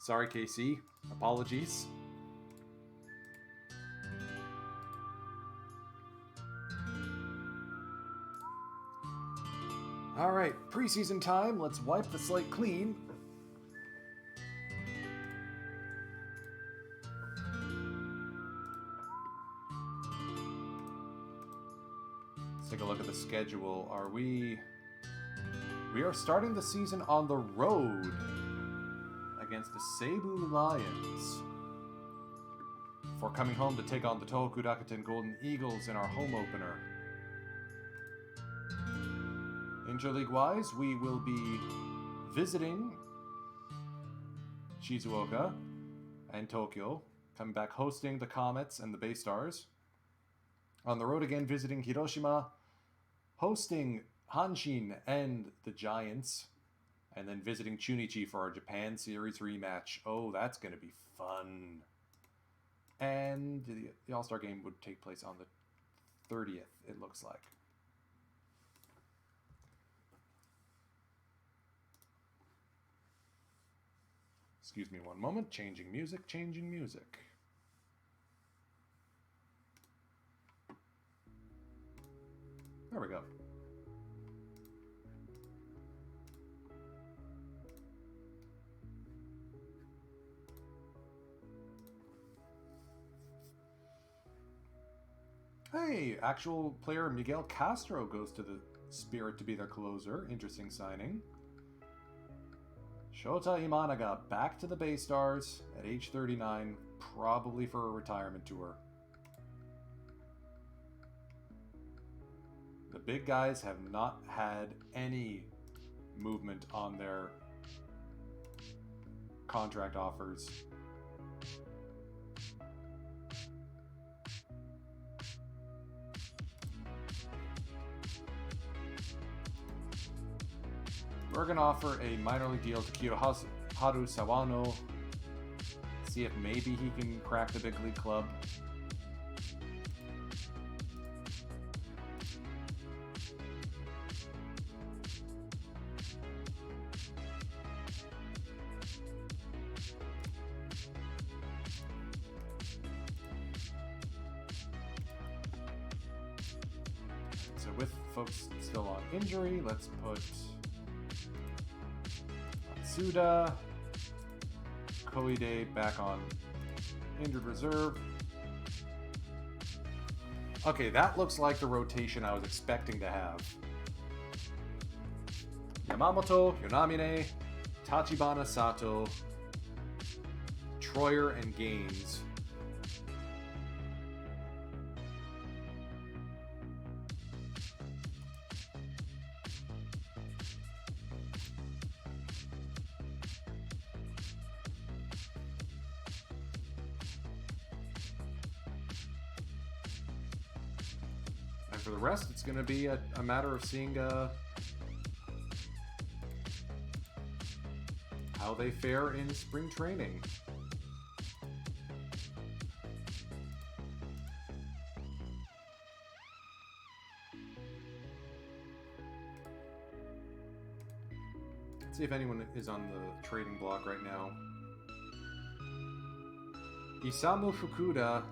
Sorry, KC. Apologies. Alright, preseason time. Let's wipe the slate clean. Take a look at the schedule. We are starting the season on the road against the Seibu Lions before coming home to take on the Tohoku Rakuten Golden Eagles in our home opener. Interleague-wise, we will be visiting Shizuoka and Tokyo, coming back hosting the Comets and the Bay Stars. On the road again, visiting Hiroshima, hosting Hanshin and the Giants, and then visiting Chunichi for our Japan Series rematch. Oh, that's going to be fun. And the All-Star game would take place on the 30th, it looks like. Excuse me one moment. Changing music, changing music. There we go. Hey, actual player Miguel Castro goes to the Spirit to be their closer. Interesting signing. Shota Imanaga back to the Bay Stars at age 39, probably for a retirement tour. The big guys have not had any movement on their contract offers. We're going to offer a minor league deal to Haru Sawano. See if maybe he can crack the big league club. So with folks still on injury, let's put Suda, Koide back on injured reserve. Okay, that looks like the rotation I was expecting to have. Yamamoto, Yonamine, Tachibana Sato, Troyer, and Gaines. For the rest, it's going to be a matter of seeing how they fare in spring training. Let's see if anyone is on the trading block right now. Isamu Fukuda.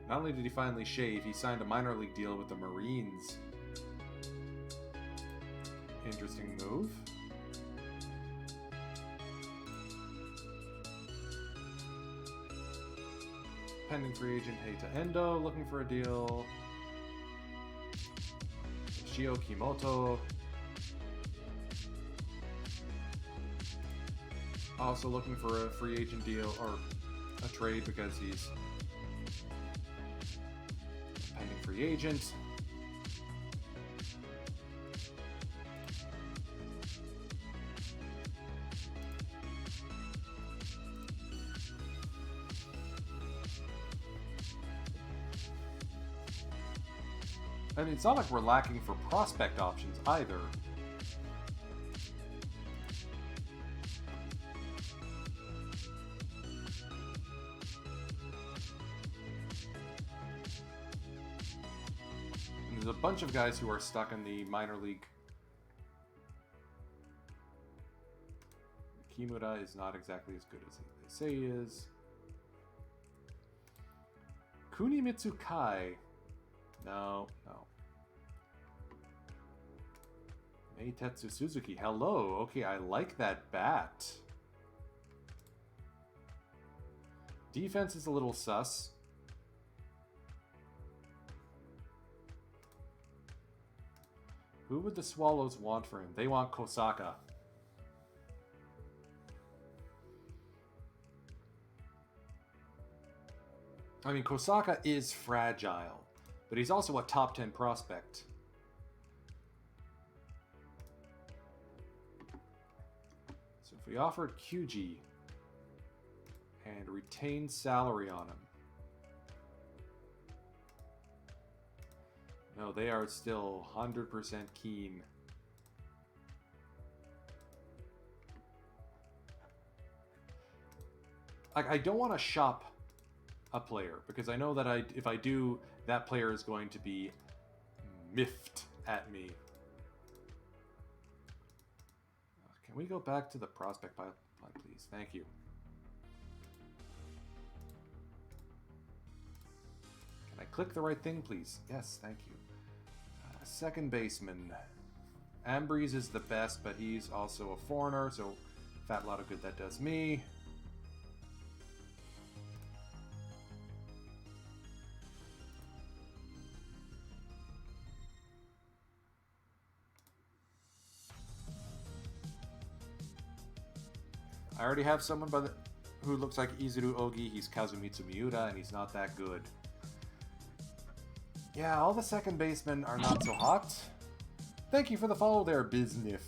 Not only did he finally shave, he signed a minor league deal with the Marines. Interesting move. Pending free agent Heita Endo looking for a deal. Shio Kimoto. Also looking for a free agent deal or a trade because he's pending free agent. I mean, it's not like we're lacking for prospect options either. There's a bunch of guys who are stuck in the minor league. Kimura is not exactly as good as they say he is. Kunimitsu Kai. No. Meitetsu Suzuki. Hello. Okay, I like that bat. Defense is a little sus. Who would the Swallows want for him? They want Kosaka. I mean, Kosaka is fragile, but he's also a top 10 prospect. So if we offered QG and retained salary on him. No, they are still 100% keen. Like, I don't want to shop a player because I know that if I do, that player is going to be miffed at me. Can we go back to the prospect pipeline, please? Thank you. Can I click the right thing, please? Yes, thank you. Second baseman. Ambriz is the best, but he's also a foreigner, so fat lot of good that does me. I already have someone who looks like Izuru Ogi. He's Kazumitsu Miura, and he's not that good. Yeah, all the second basemen are not so hot. Thank you for the follow there, Biznif.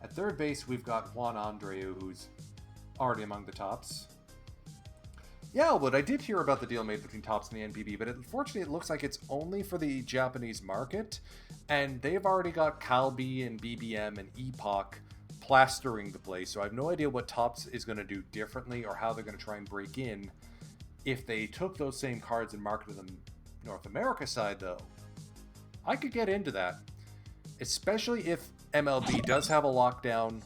At third base, we've got Juan Andreu, who's already among the tops. Yeah, but I did hear about the deal made between Tops and the NPB, but unfortunately it looks like it's only for the Japanese market, and they've already got Calbee and BBM and Epoch plastering the place, so I have no idea what Tops is going to do differently or how they're going to try and break in. If they took those same cards and marketed them North America side, though, I could get into that. Especially if MLB does have a lockdown.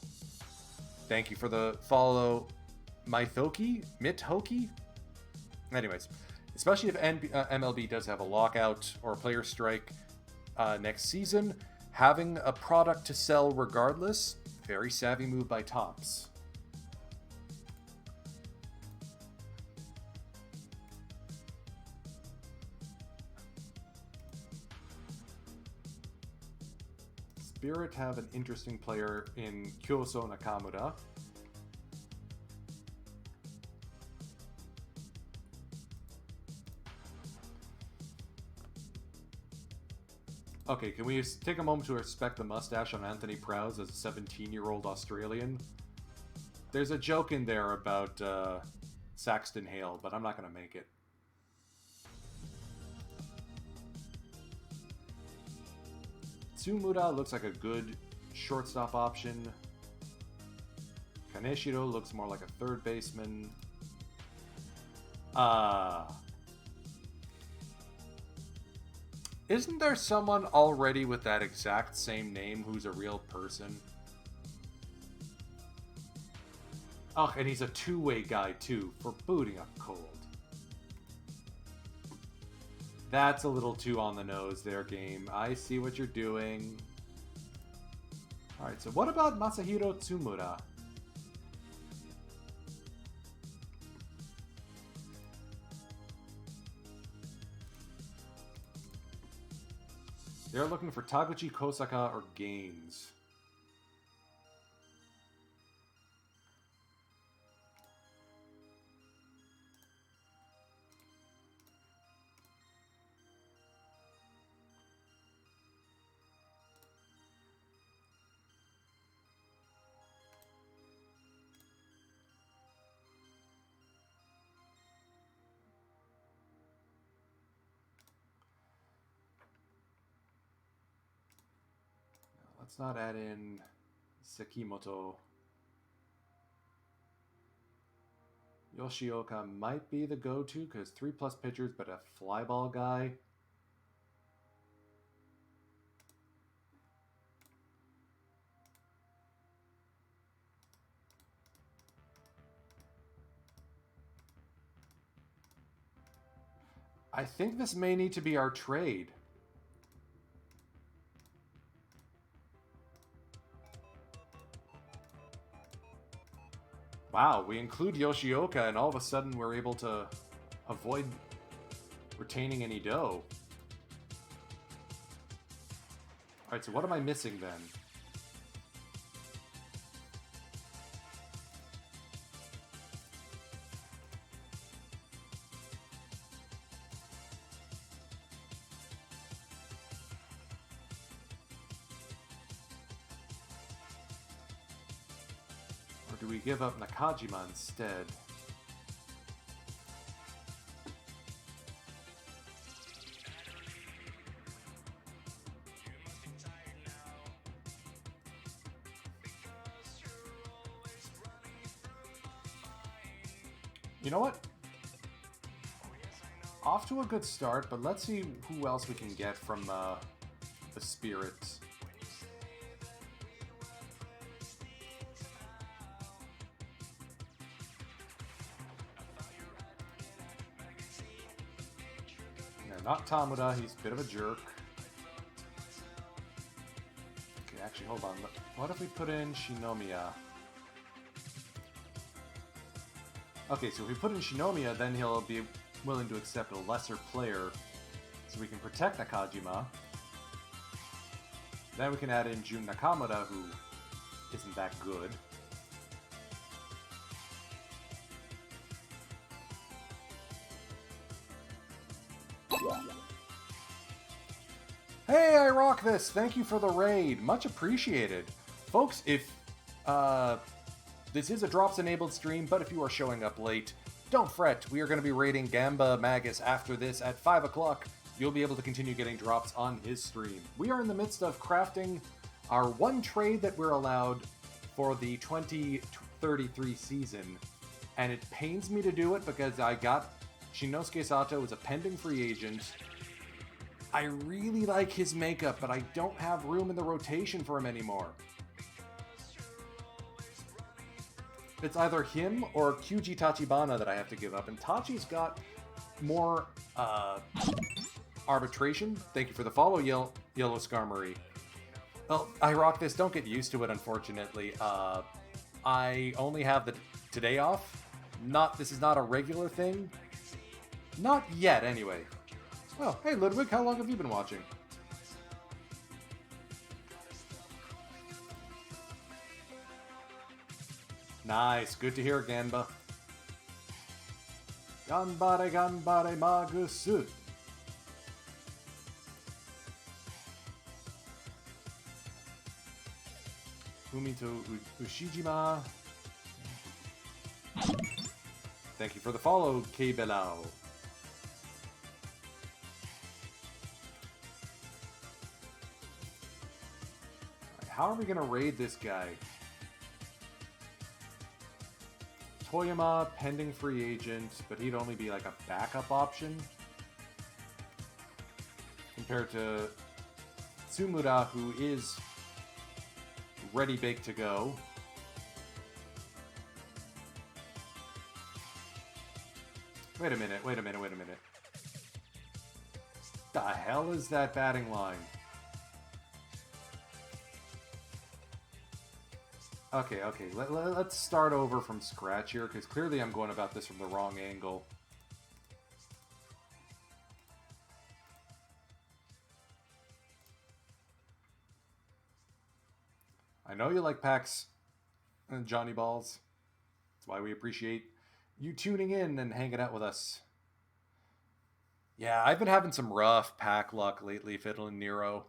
Thank you for the follow, Mithoki? Anyways, especially if MLB does have a lockout or a player strike next season, having a product to sell regardless, very savvy move by Tops. Spirit have an interesting player in Kyoso Nakamura. Okay, can we take a moment to respect the mustache on Anthony Prowse as a 17-year-old Australian? There's a joke in there about Saxton Hale, but I'm not going to make it. Tsumura looks like a good shortstop option. Kaneshiro looks more like a third baseman. Isn't there someone already with that exact same name who's a real person? Oh, and he's a two-way guy, too, for booting up cold. That's a little too on the nose there, game. I see what you're doing. Alright, so what about Masahiro Tsumura? They're looking for Taguchi, Kosaka, or Gaines. Let's not add in Sekimoto. Yoshioka might be the go-to because 3+ pitchers, but a fly ball guy. I think this may need to be our trade. Wow, we include Yoshioka and all of a sudden we're able to avoid retaining any dough. Alright, so what am I missing then? Or do we give up Nakajima instead? You know what? Off to a good start, but let's see who else we can get from the Spirits. No, not Tamura, he's a bit of a jerk. Okay, actually, hold on. What if we put in Shinomiya? Okay, so if we put in Shinomiya, then he'll be willing to accept a lesser player, so we can protect Nakajima. Then we can add in Jun Nakamura, who isn't that good. Hey, I rock this! Thank you for the raid. Much appreciated. Folks, if this is a drops-enabled stream, but if you are showing up late, don't fret. We are going to be raiding Gamba Magus after this at 5 o'clock. You'll be able to continue getting drops on his stream. We are in the midst of crafting our one trade that we're allowed for the 2033 season, and it pains me to do it because I got Shinosuke Sato as a pending free agent. I really like his makeup, but I don't have room in the rotation for him anymore. It's either him or Kyuji Tachibana that I have to give up, and Tachi's got more arbitration. Thank you for the follow, Yellow Skarmory. Well, I rock this. Don't get used to it, unfortunately. I only have the today off. This is not a regular thing. Not yet, anyway. Oh, hey Ludwig, how long have you been watching? Nice, good to hear, Ganba. Ganbare, ganbare, magusu. Umito Ushijima. Thank you for the follow, K-Belao. How are we going to raid this guy? Toyama, pending free agent, but he'd only be like a backup option. Compared to Tsumura, who is ready baked to go. Wait a minute. The hell is that batting line? Okay, let's start over from scratch here, because clearly I'm going about this from the wrong angle. I know you like packs and Johnny Balls. That's why we appreciate you tuning in and hanging out with us. Yeah, I've been having some rough pack luck lately, Fiddle and Nero.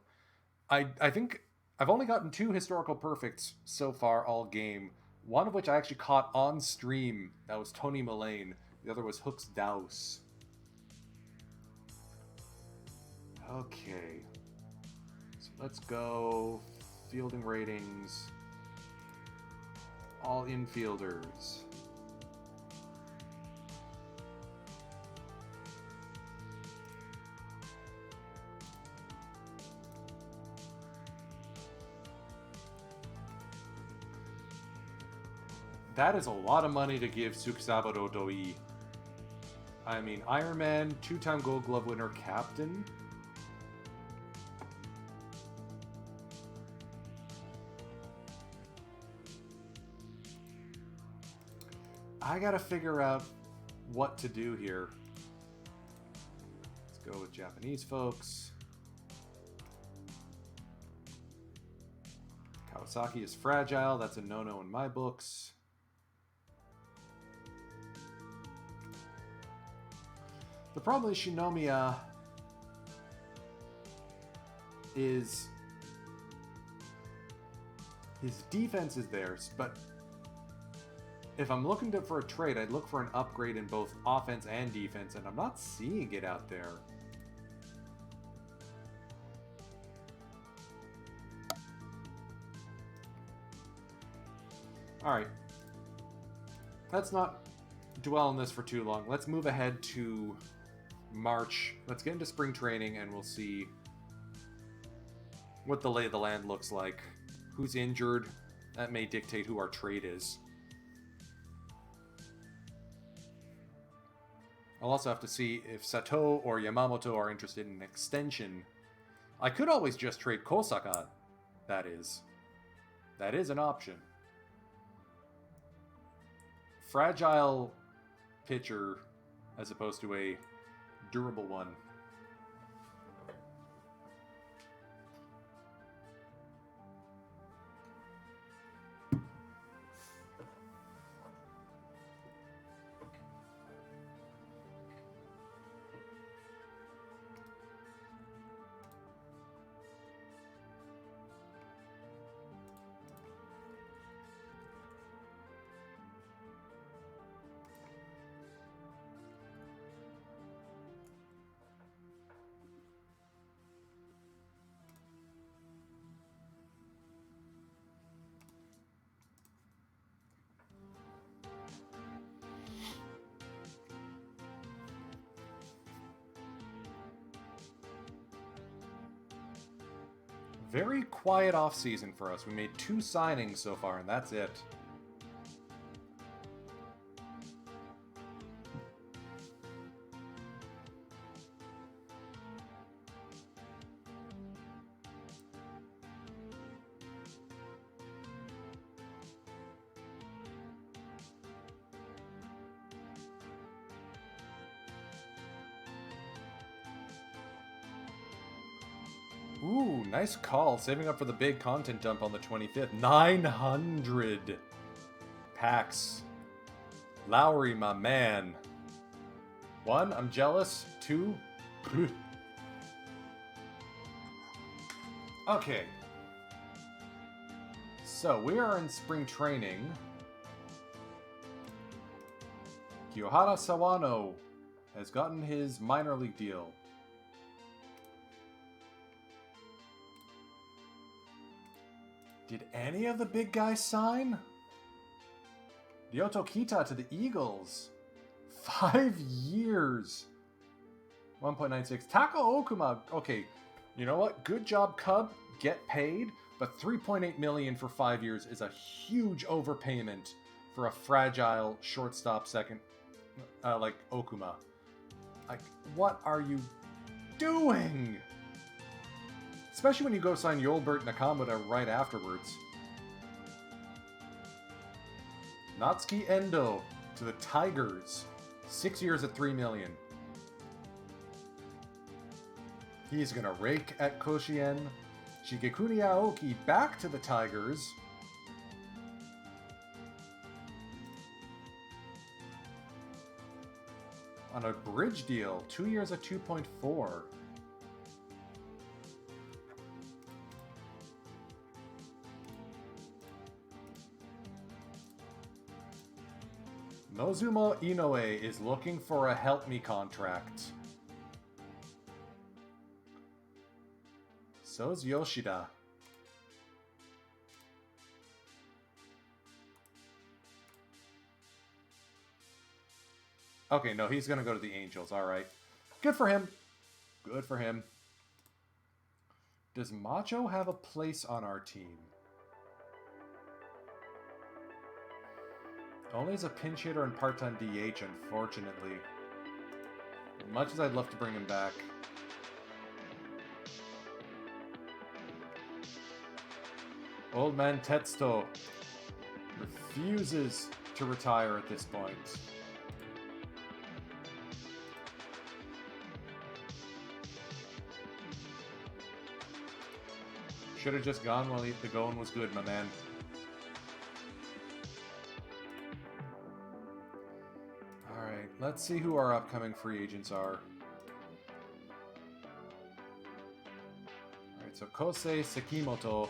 I think I've only gotten 2 historical perfects so far all game. One of which I actually caught on stream. That was Tony Mullane. The other was Hooks Douse. Okay. So let's go. Fielding ratings. All infielders. That is a lot of money to give Tsukasaburo Doi. I mean, Iron Man, 2-time Gold Glove winner, captain. I gotta figure out what to do here. Let's go with Japanese folks. Kawasaki is fragile. That's a no-no in my books. The problem is Shinomiya is his defense is theirs, but if I'm looking for a trade, I'd look for an upgrade in both offense and defense, and I'm not seeing it out there. Alright. Let's not dwell on this for too long. Let's move ahead to March. Let's get into spring training, and we'll see what the lay of the land looks like. Who's injured? That may dictate who our trade is. I'll also have to see if Sato or Yamamoto are interested in an extension. I could always just trade Kosaka, that is. That is an option. Fragile pitcher as opposed to a durable one. Very quiet off-season for us. We made 2 signings so far, and that's it. Ooh, nice call. Saving up for the big content dump on the 25th. 900 packs. Lowry, my man. 1, I'm jealous. 2, okay. So, we are in spring training. Kiyohara Sawano has gotten his minor league deal. Did any of the big guys sign? Ryoto Kita to the Eagles. 5 years. 1.96. Tako Okuma. Okay, you know what? Good job, Cub. Get paid. But 3.8 million for 5 years is a huge overpayment for a fragile shortstop second, like Okuma. Like, what are you doing? Especially when you go sign Yolbert Nakamura right afterwards. Natsuki Endo to the Tigers. 6 years at 3 million. He's gonna rake at Koshien. Shigekuni Aoki back to the Tigers. On a bridge deal, 2 years at 2.4. Nozumo Inoue is looking for a help me contract. So's Yoshida. Okay, no, he's going to go to the Angels. All right. Good for him. Good for him. Does Macho have a place on our team? Only as a pinch hitter and part-time DH, unfortunately. As much as I'd love to bring him back. Old man Tetsuto refuses to retire at this point. Should have just gone while the going was good, my man. Alright, let's see who our upcoming free agents are. Alright, so Kosei Sekimoto.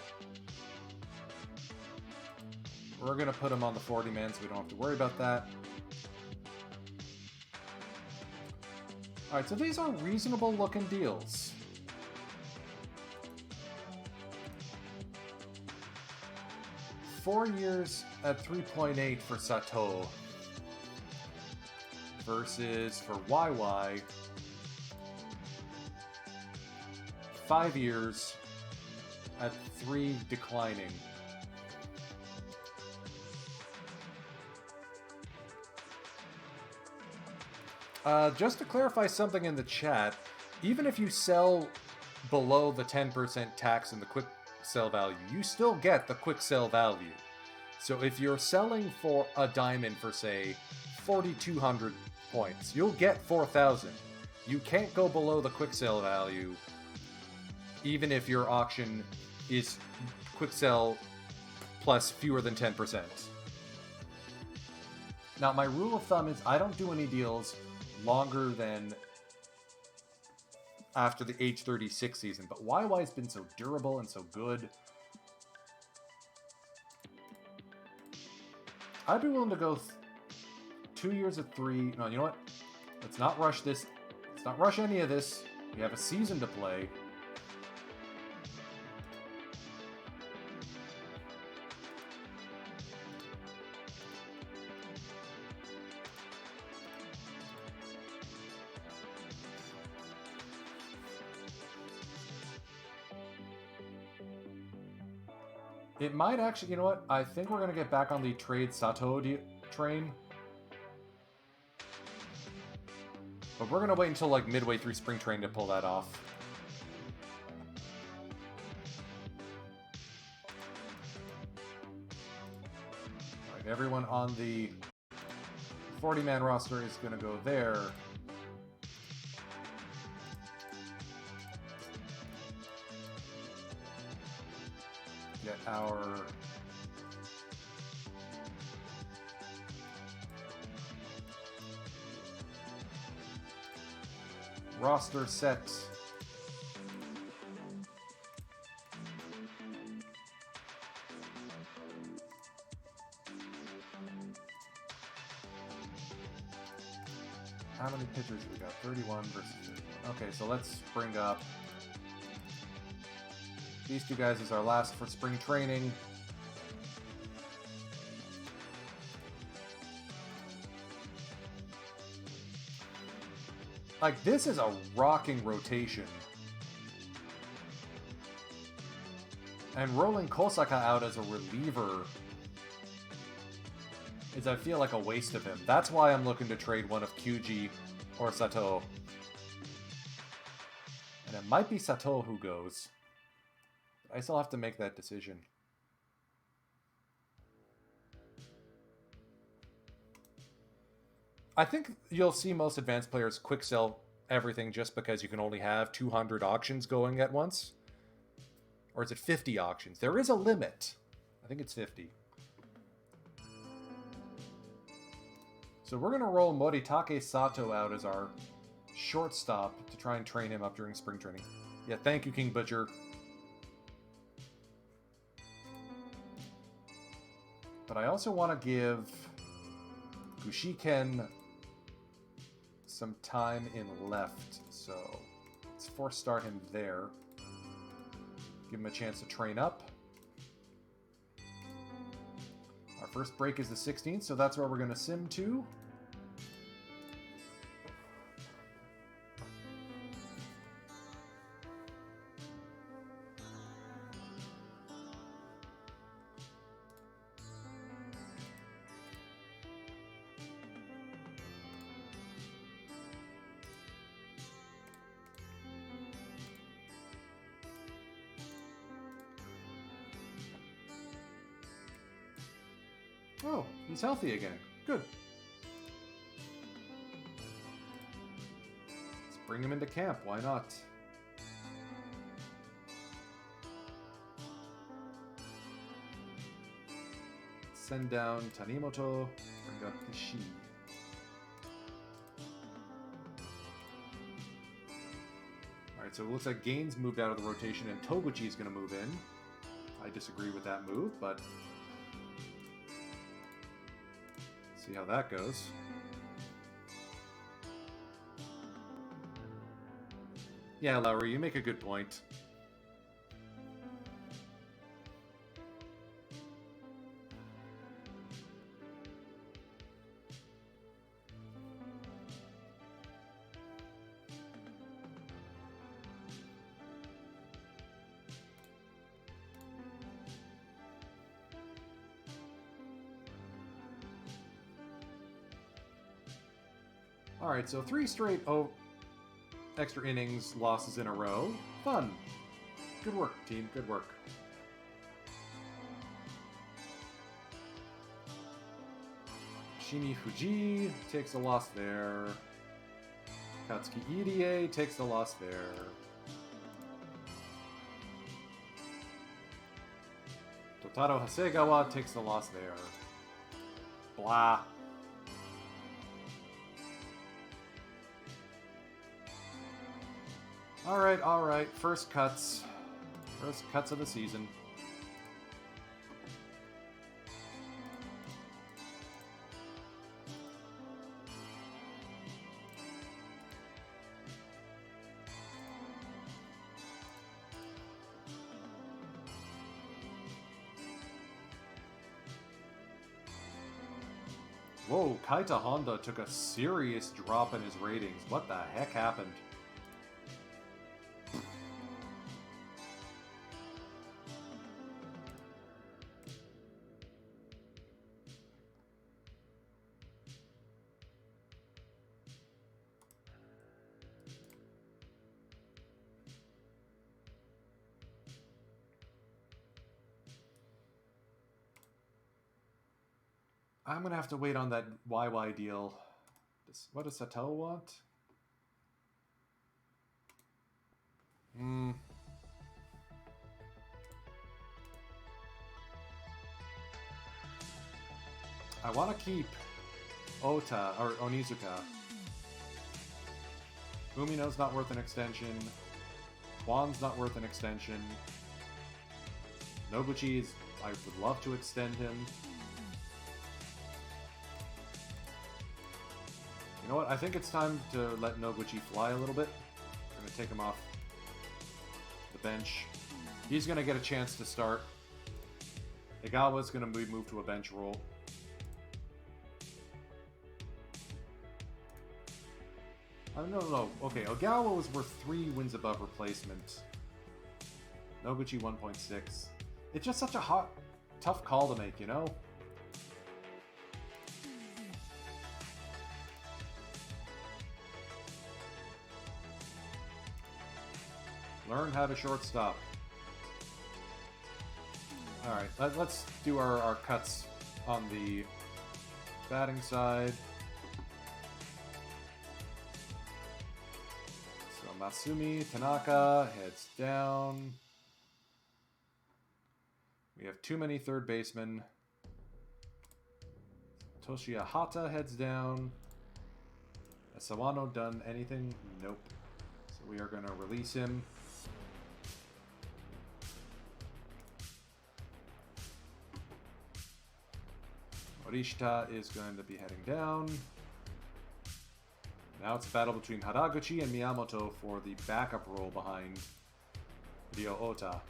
We're going to put him on the 40-man so we don't have to worry about that. Alright, so these are reasonable looking deals. $4 years at 3.8 for Sato versus for YY 5 years at 3 declining. Just to clarify something in the chat, even if you sell below the 10% tax in the quick sell value, you still get the quick sell value. So if you're selling for a diamond for, say, 4,200 points, you'll get 4,000. You can't go below the quick sell value, even if your auction is quick sell plus fewer than 10%. Now, my rule of thumb is I don't do any deals longer than after the age 36 season, but YY's been so durable and so good. I'd be willing to go 2 years at 3. No, you know what? Let's not rush this. Let's not rush any of this. We have a season to play. It might actually... You know what? I think we're going to get back on the trade Sato train. But we're going to wait until, like, midway through Spring Train to pull that off. Alright, everyone on the 40-man roster is going to go there. Get our... roster set. How many pitchers do we got? 31 versus 31. Okay, so let's bring up these two guys as our last for spring training. Like, this is a rocking rotation. And rolling Kosaka out as a reliever is, I feel like, a waste of him. That's why I'm looking to trade one of Kyuji or Sato. And it might be Sato who goes. I still have to make that decision. I think you'll see most advanced players quick sell everything just because you can only have 200 auctions going at once. Or is it 50 auctions? There is a limit. I think it's 50. So we're going to roll Moritake Sato out as our shortstop to try and train him up during spring training. Yeah, thank you, King Butcher. But I also want to give Gushiken some time in left, so let's force start him there. Give him a chance to train up. Our first break is the 16th, so that's where we're going to sim to. Oh, he's healthy again. Good. Let's bring him into camp. Why not? Send down Tanimoto. Bring up Ishii. Alright, so it looks like Gaines moved out of the rotation and Toguchi is going to move in. I disagree with that move, but... see how that goes. Yeah, Lowry, you make a good point. Alright, so 3 straight extra innings losses in a row. Fun. Good work, team. Good work. Shimi Fuji takes a loss there. Katsuki Irie takes a loss there. Totaro Hasegawa takes the loss there. Blah. Alright, alright. First cuts. First cuts of the season. Whoa, Kaita Honda took a serious drop in his ratings. What the heck happened? I'm gonna have to wait on that YY deal. What does Sato want? I want to keep Ota or Onizuka. Umino's not worth an extension. Juan's not worth an extension. Noguchi is... I would love to extend him. You know what? I think it's time to let Noguchi fly a little bit. I'm going to take him off the bench. He's going to get a chance to start. Egawa's going to be moved to a bench role. No. Okay, Ogawa was worth 3 wins above replacement. Noguchi 1.6. It's just such a tough call to make, you know? Learn how to shortstop. Alright, let's do our cuts on the batting side. So Masumi Tanaka heads down. We have too many third basemen. Toshiya Hata heads down. Has Sawano done anything? Nope. So we are going to release him. Morishita is going to be heading down. Now it's a battle between Haraguchi and Miyamoto for the backup role behind Ryo Ota.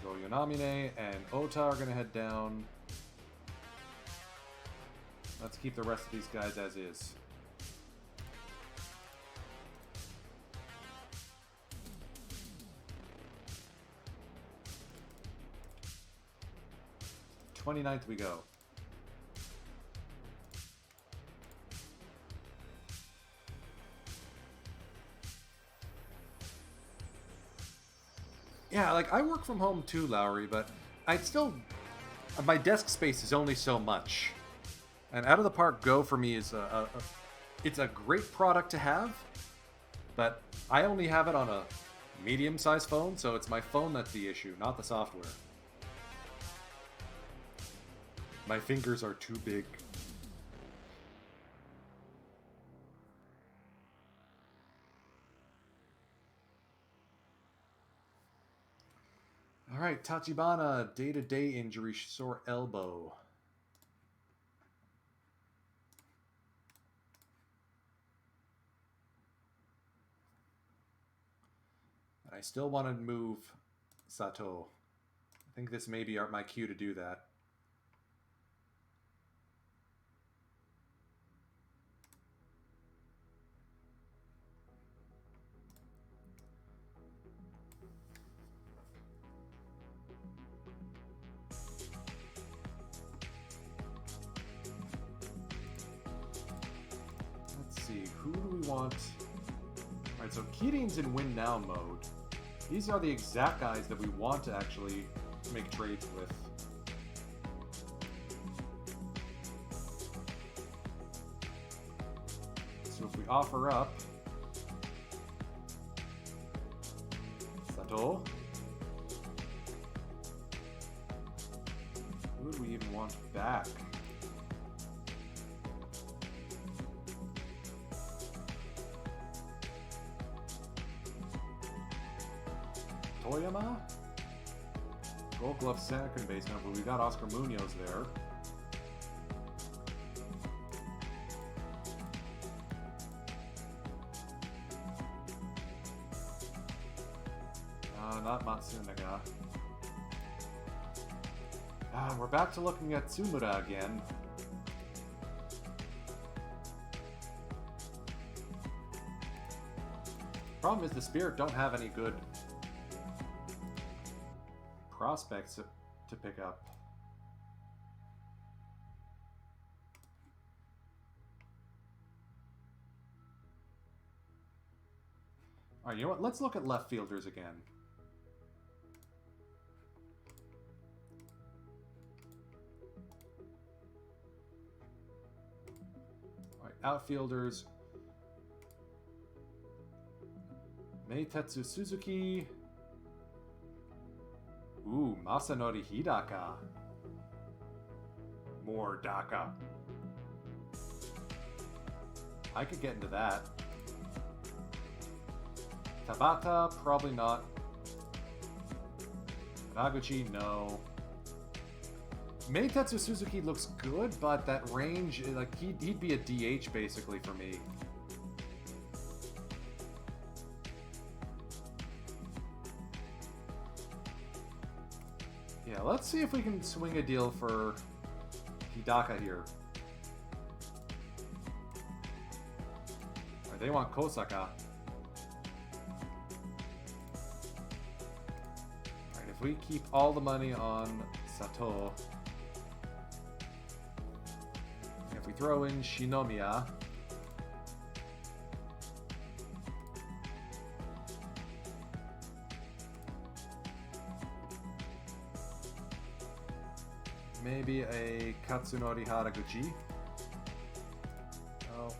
Go Yonamine and Ota are going to head down. Let's keep the rest of these guys as is. The 29th we go. Yeah, like, I work from home too, Lowry, but I'd still... My desk space is only so much. And Out of the Park Go for me is it's a great product to have, but I only have it on a medium-sized phone, so it's my phone that's the issue, not the software. My fingers are too big. Alright, Tachibana, day-to-day injury, sore elbow. And I still want to move Sato. I think this may be my cue to do that. Who do we want? Alright, so Kirin's in win now mode. These are the exact guys that we want to actually make trades with. So if we offer up Sato, who do we even want back? Toyama? Gold Glove second baseman, but we got Oscar Munoz there. Not Matsunaga. We're back to looking at Tsumura again. Problem is the Spirit don't have any good prospects to pick up. Alright, you know what? Let's look at left fielders again. Alright, outfielders. Meitetsu Suzuki. Ooh, Masanori Hidaka. More Daka. I could get into that. Tabata, probably not. Raguchi, no. Meitetsu Suzuki looks good, but that range, like, he'd be a DH basically for me. Yeah, let's see if we can swing a deal for Hidaka here. Right, they want Kosaka. Alright, if we keep all the money on Sato, and if we throw in Shinomiya, maybe a Katsunori Haraguchi. Oh.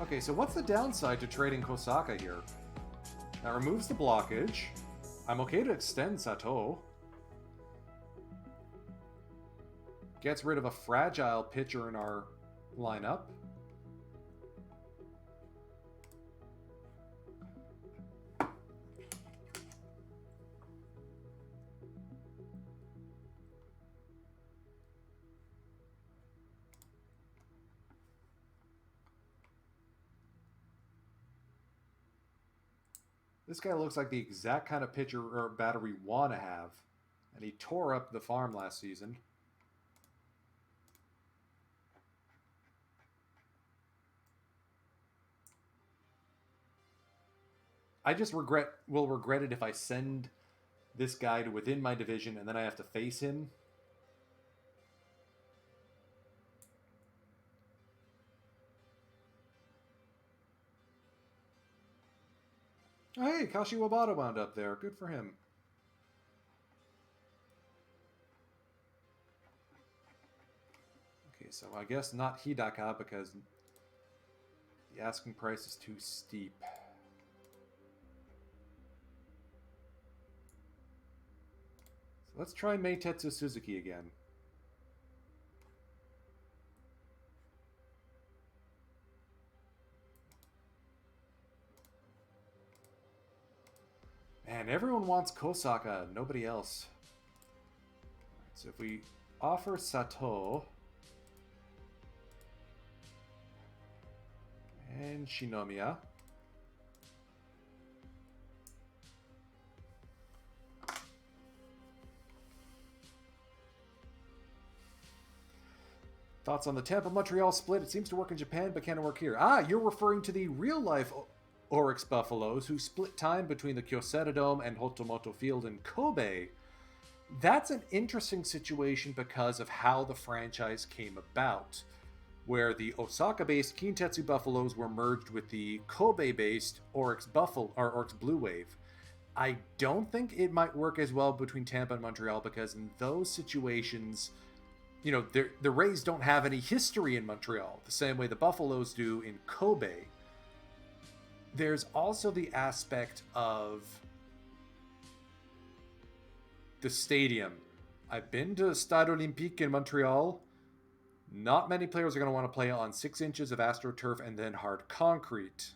Okay, so what's the downside to trading Kosaka here? That removes the blockage. I'm okay to extend Sato. Gets rid of a fragile pitcher in our lineup. This guy looks like the exact kind of pitcher or batter we want to have. And he tore up the farm last season. I just will regret it if I send this guy to within my division and then I have to face him. Oh, hey, Kashi Wabata wound up there. Good for him. Okay, so I guess not Hidaka because the asking price is too steep. So let's try Meitetsu Suzuki again. Man, everyone wants Kosaka, nobody else. Right, so if we offer Sato and Shinomiya, thoughts on the Tampa-Montreal split? It seems to work in Japan, but can it work here? Ah, you're referring to the real-life Oryx Buffaloes who split time between the Kyocera Dome and Hotomoto Field in Kobe. That's an interesting situation because of how the franchise came about, where the Osaka-based Kintetsu Buffaloes were merged with the Kobe-based Oryx Blue Wave. I don't think it might work as well between Tampa and Montreal because in those situations, you know, the Rays don't have any history in Montreal, the same way the Buffaloes do in Kobe. There's also the aspect of the stadium. I've been to Stade Olympique in Montreal. Not many players are going to want to play on 6 inches of AstroTurf and then hard concrete.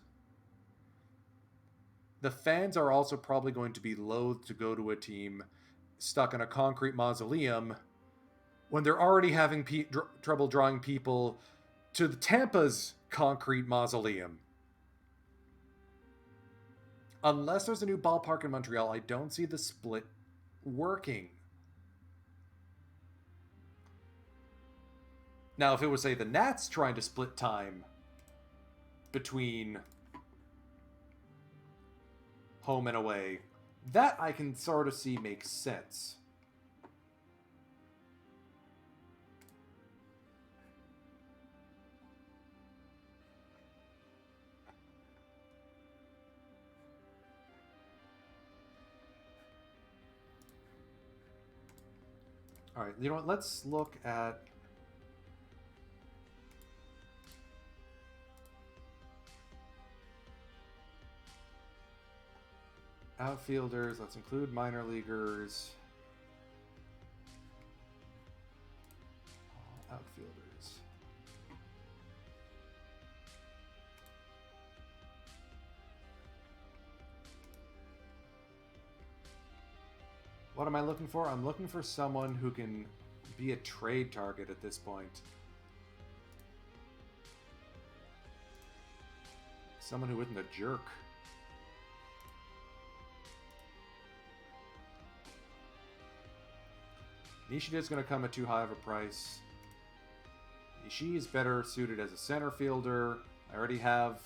The fans are also probably going to be loath to go to a team stuck in a concrete mausoleum when they're already having trouble drawing people to the Tampa's concrete mausoleum. Unless there's a new ballpark in Montreal, I don't see the split working. Now, if it was, say, the Nats trying to split time between home and away, that I can sort of see makes sense. Alright, you know what? Let's look at... outfielders. Let's include minor leaguers. Outfielders. What am I looking for? I'm looking for someone who can be a trade target at this point. Someone who isn't a jerk. Nishida's going to come at too high of a price. Ishii is better suited as a center fielder. I already have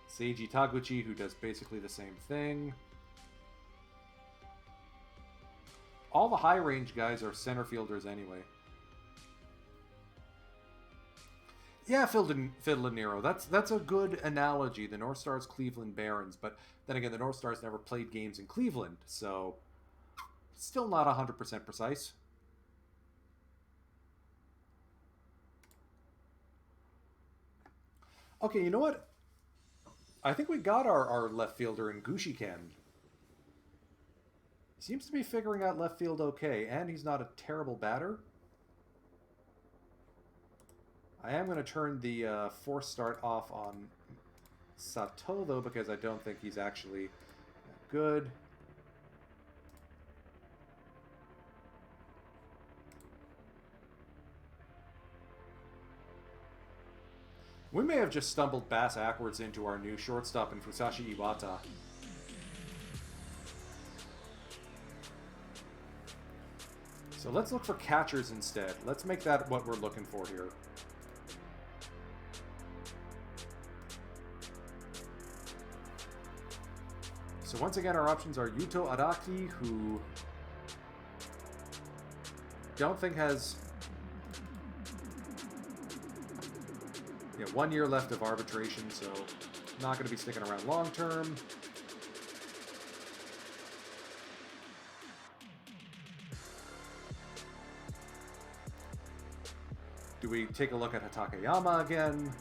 Seiji Taguchi, who does basically the same thing. All the high-range guys are center fielders anyway. Yeah, Fiddle Nero. That's a good analogy. The North Stars Cleveland Barons, but then again, the North Stars never played games in Cleveland, so still not 100% precise. Okay, you know what? I think we got our left fielder in Gushiken. Seems to be figuring out left field okay, and he's not a terrible batter. I am going to turn the force start off on Sato, though, because I don't think he's actually good. We may have just stumbled backwards into our new shortstop in Fusashi Iwata. So let's look for catchers instead. Let's make that what we're looking for here. So once again, our options are Yuto Araki, who don't think has 1 year left of arbitration, so not going to be sticking around long term. Do we take a look at Hatakeyama again?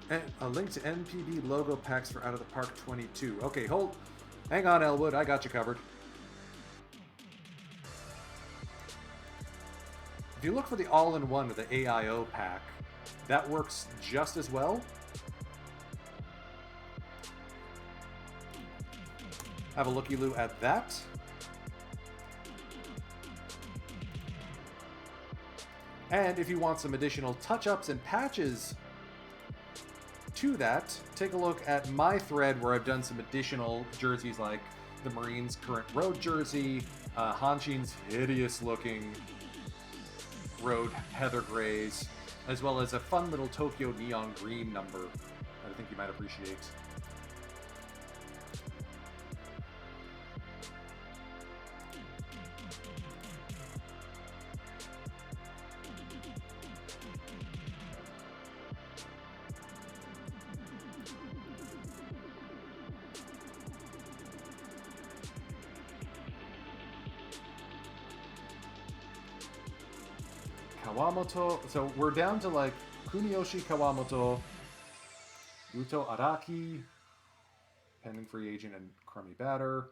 And a link to NPB logo packs for Out of the Park 22. Okay, hang on, Elwood, I got you covered. If you look for the all-in-one with the AIO pack, that works just as well. Have a looky-loo at that. And if you want some additional touch-ups and patches to that, take a look at my thread where I've done some additional jerseys like the Marines' current road jersey, Hanshin's hideous-looking road heather grays, as well as a fun little Tokyo neon green number that I think you might appreciate. Kawamoto, so we're down to like Kuniyoshi Kawamoto, Yuto Araki, pending free agent and crummy batter.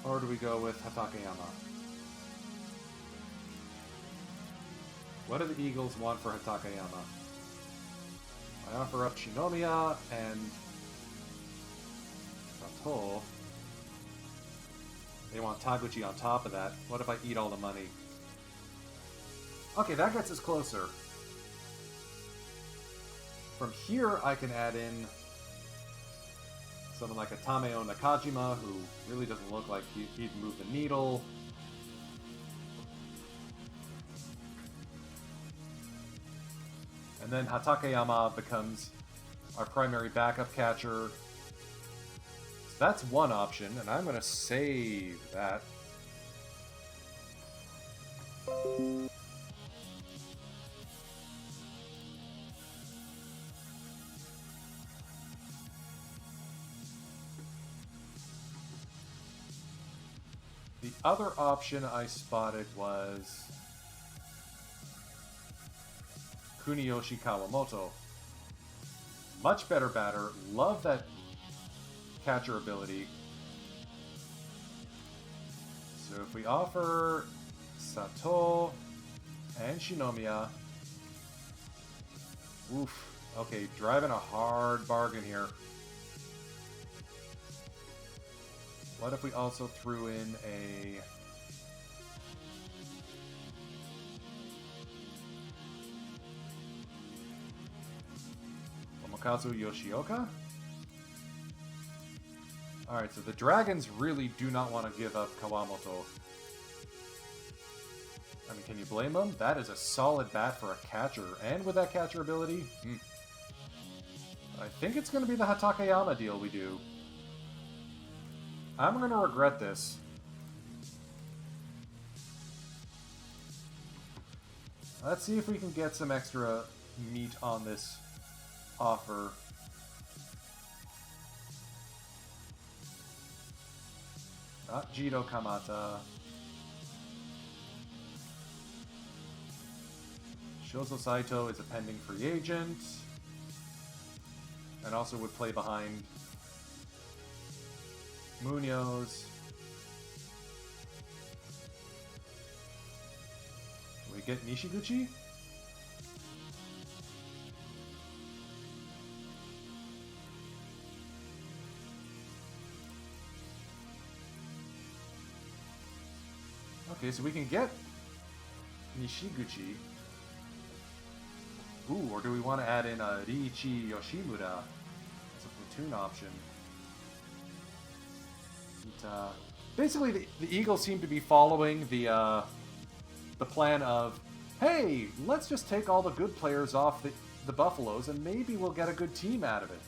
Or do we go with Hatakeyama? What do the Eagles want for Hatakeyama? I offer up Shinomiya and Sato. They want Taguchi on top of that. What if I eat all the money? Okay, that gets us closer. From here, I can add in Someone like a Tameo Nakajima, who really doesn't look like he'd move the needle. And then Hatakeyama becomes our primary backup catcher. So that's one option, and I'm going to save that. The other option I spotted was Kuniyoshi Kawamoto. Much better batter. Love that catcher ability. So if we offer Sato and Shinomiya... Oof. Okay, driving a hard bargain here. What if we also threw in a... Tomokazu Yoshioka? Alright, so the Dragons really do not want to give up Kawamoto. I mean, can you blame them? That is a solid bat for a catcher. And with that catcher ability, I think it's going to be the Hatakeyama deal we do. I'm going to regret this. Let's see if we can get some extra meat on this offer. Not Jito Kamata. Shozo Saito is a pending free agent. And also would play behind Munoz. Do we get Nishiguchi? Okay, so we can get Nishiguchi. Ooh, or do we want to add in a Riichi Yoshimura? It's a platoon option. Basically, the Eagles seem to be following the plan of, hey, let's just take all the good players off the Buffaloes and maybe we'll get a good team out of it.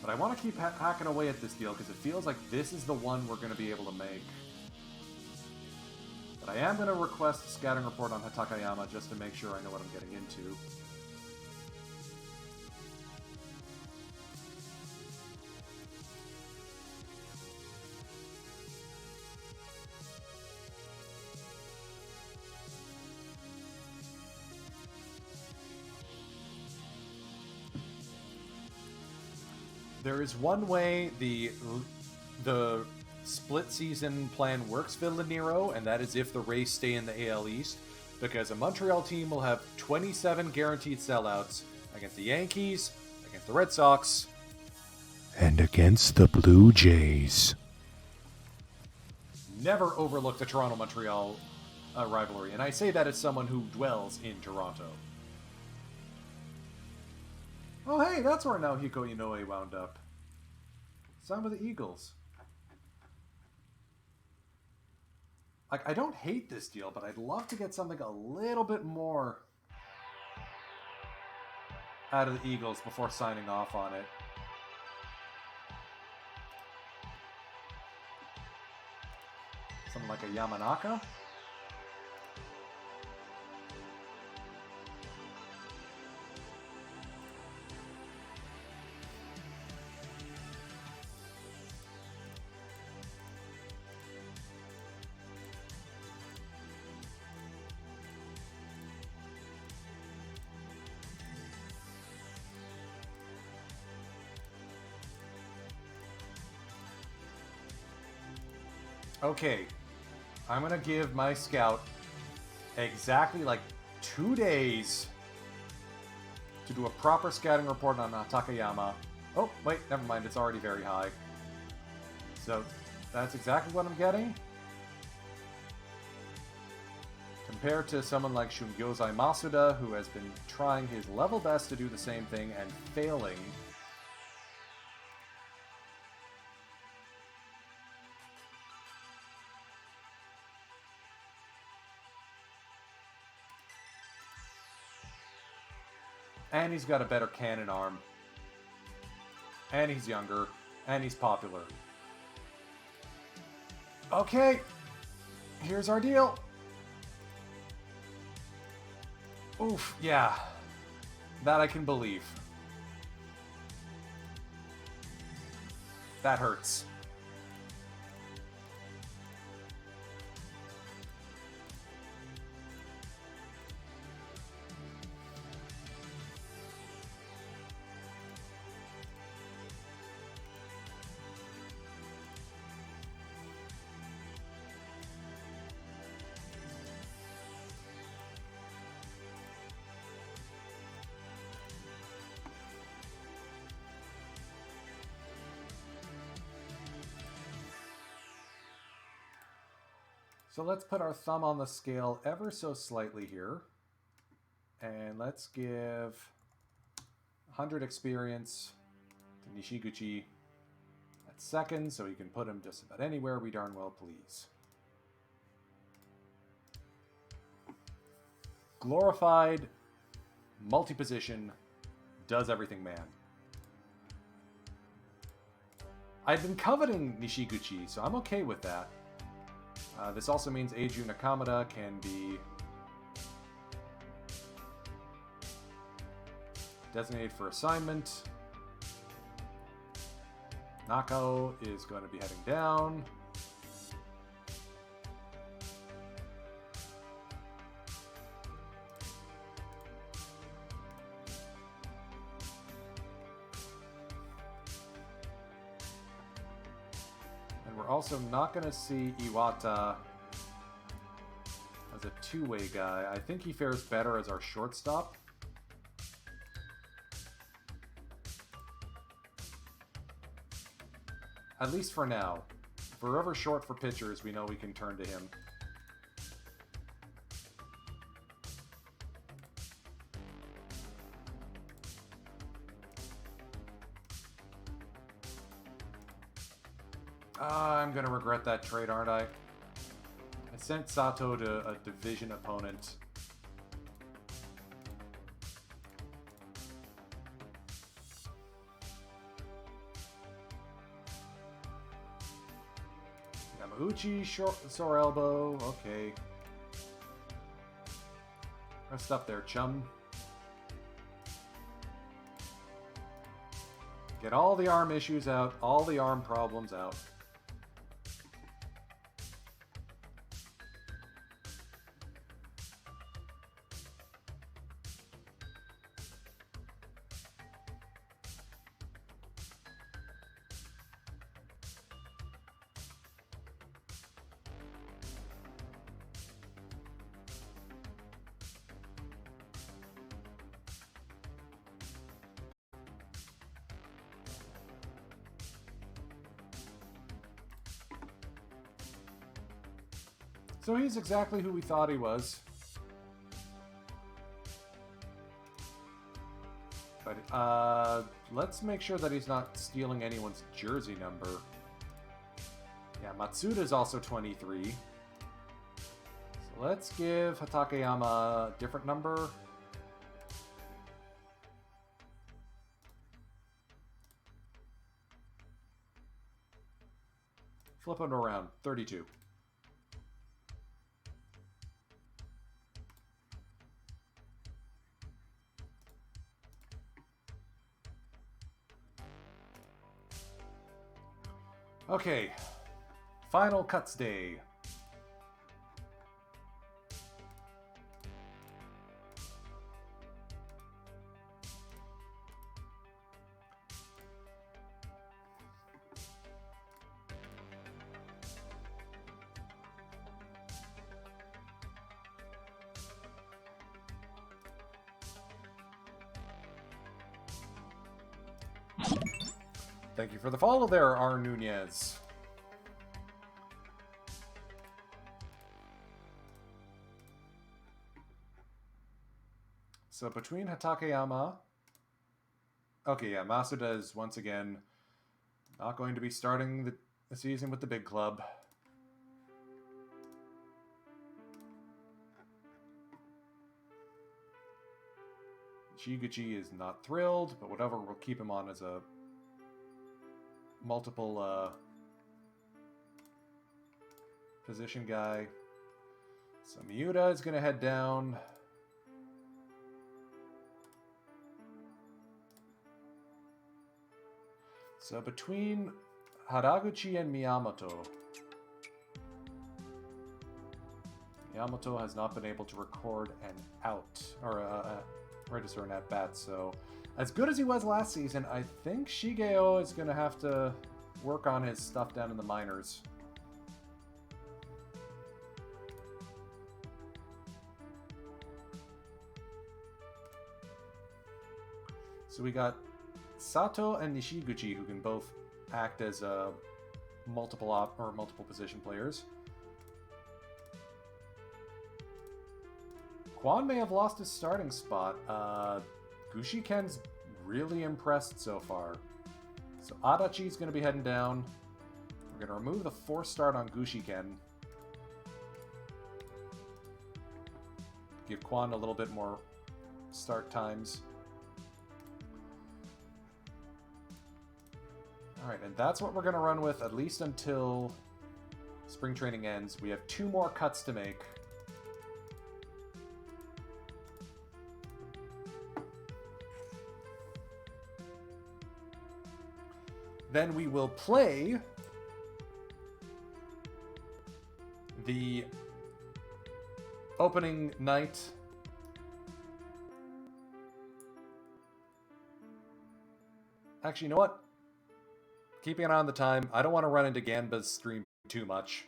But I want to keep hacking away at this deal because it feels like this is the one we're going to be able to make. But I am going to request a scouting report on Hatakeyama just to make sure I know what I'm getting into. There is one way the split season plan works, Villanero, and that is if the Rays stay in the AL East, because a Montreal team will have 27 guaranteed sellouts against the Yankees, against the Red Sox, and against the Blue Jays. Never overlook the Toronto-Montreal rivalry, and I say that as someone who dwells in Toronto. Oh hey, that's where Naohiko Inoue wound up. Signed with the Eagles. Like, I don't hate this deal, but I'd love to get something a little bit more out of the Eagles before signing off on it. Something like a Yamanaka? Okay, I'm gonna give my scout exactly like 2 days to do a proper scouting report on Takayama. Oh, wait, never mind, it's already very high. So, that's exactly what I'm getting. Compared to someone like Shungyozai Masuda, who has been trying his level best to do the same thing and failing. And he's got a better cannon arm. And he's younger. And he's popular. Okay. Here's our deal. Oof, yeah. That I can believe. That hurts. So let's put our thumb on the scale ever so slightly here. And let's give 100 experience to Nishiguchi at second, so you can put him just about anywhere we darn well please. Glorified, multi-position, does everything man. I've been coveting Nishiguchi, so I'm okay with that. This also means Eiju Nakamura can be designated for assignment. Nakao is going to be heading down. Also not going to see Iwata as a two-way guy. I think he fares better as our shortstop. At least for now. If we're ever short for pitchers, we know we can turn to him. I'm going to regret that trade, aren't I? I sent Sato to a division opponent. Yamauchi, sore elbow. Okay. Rest up there, chum. Get all the arm issues out, all the arm problems out. So he's exactly who we thought he was. But let's make sure that he's not stealing anyone's jersey number. Yeah, Matsuda is also 23. So let's give Hatakeyama a different number. Flip it around, 32. Okay, final cuts day. Thank you for the follow there, R. Nunez. So between Hatakeyama... Okay, yeah, Masuda is once again not going to be starting the season with the big club. Shiguchi is not thrilled, but whatever, we'll keep him on as a multiple position guy. So Miuta is going to head down. So between Haraguchi and Miyamoto. Miyamoto has not been able to record an out, or register an at-bat, so as good as he was last season, I think Shigeo is going to have to work on his stuff down in the minors. So we got Sato and Nishiguchi, who can both act as multiple position players. Quan may have lost his starting spot. Gushiken's really impressed so far. So Adachi's going to be heading down. We're going to remove the forced start on Gushiken. Give Quan a little bit more start times. Alright, and that's what we're going to run with at least until spring training ends. We have 2 more cuts to make. Then we will play the opening night Actually, you know what? Keeping an eye on the time, I don't want to run into Ganba's stream too much.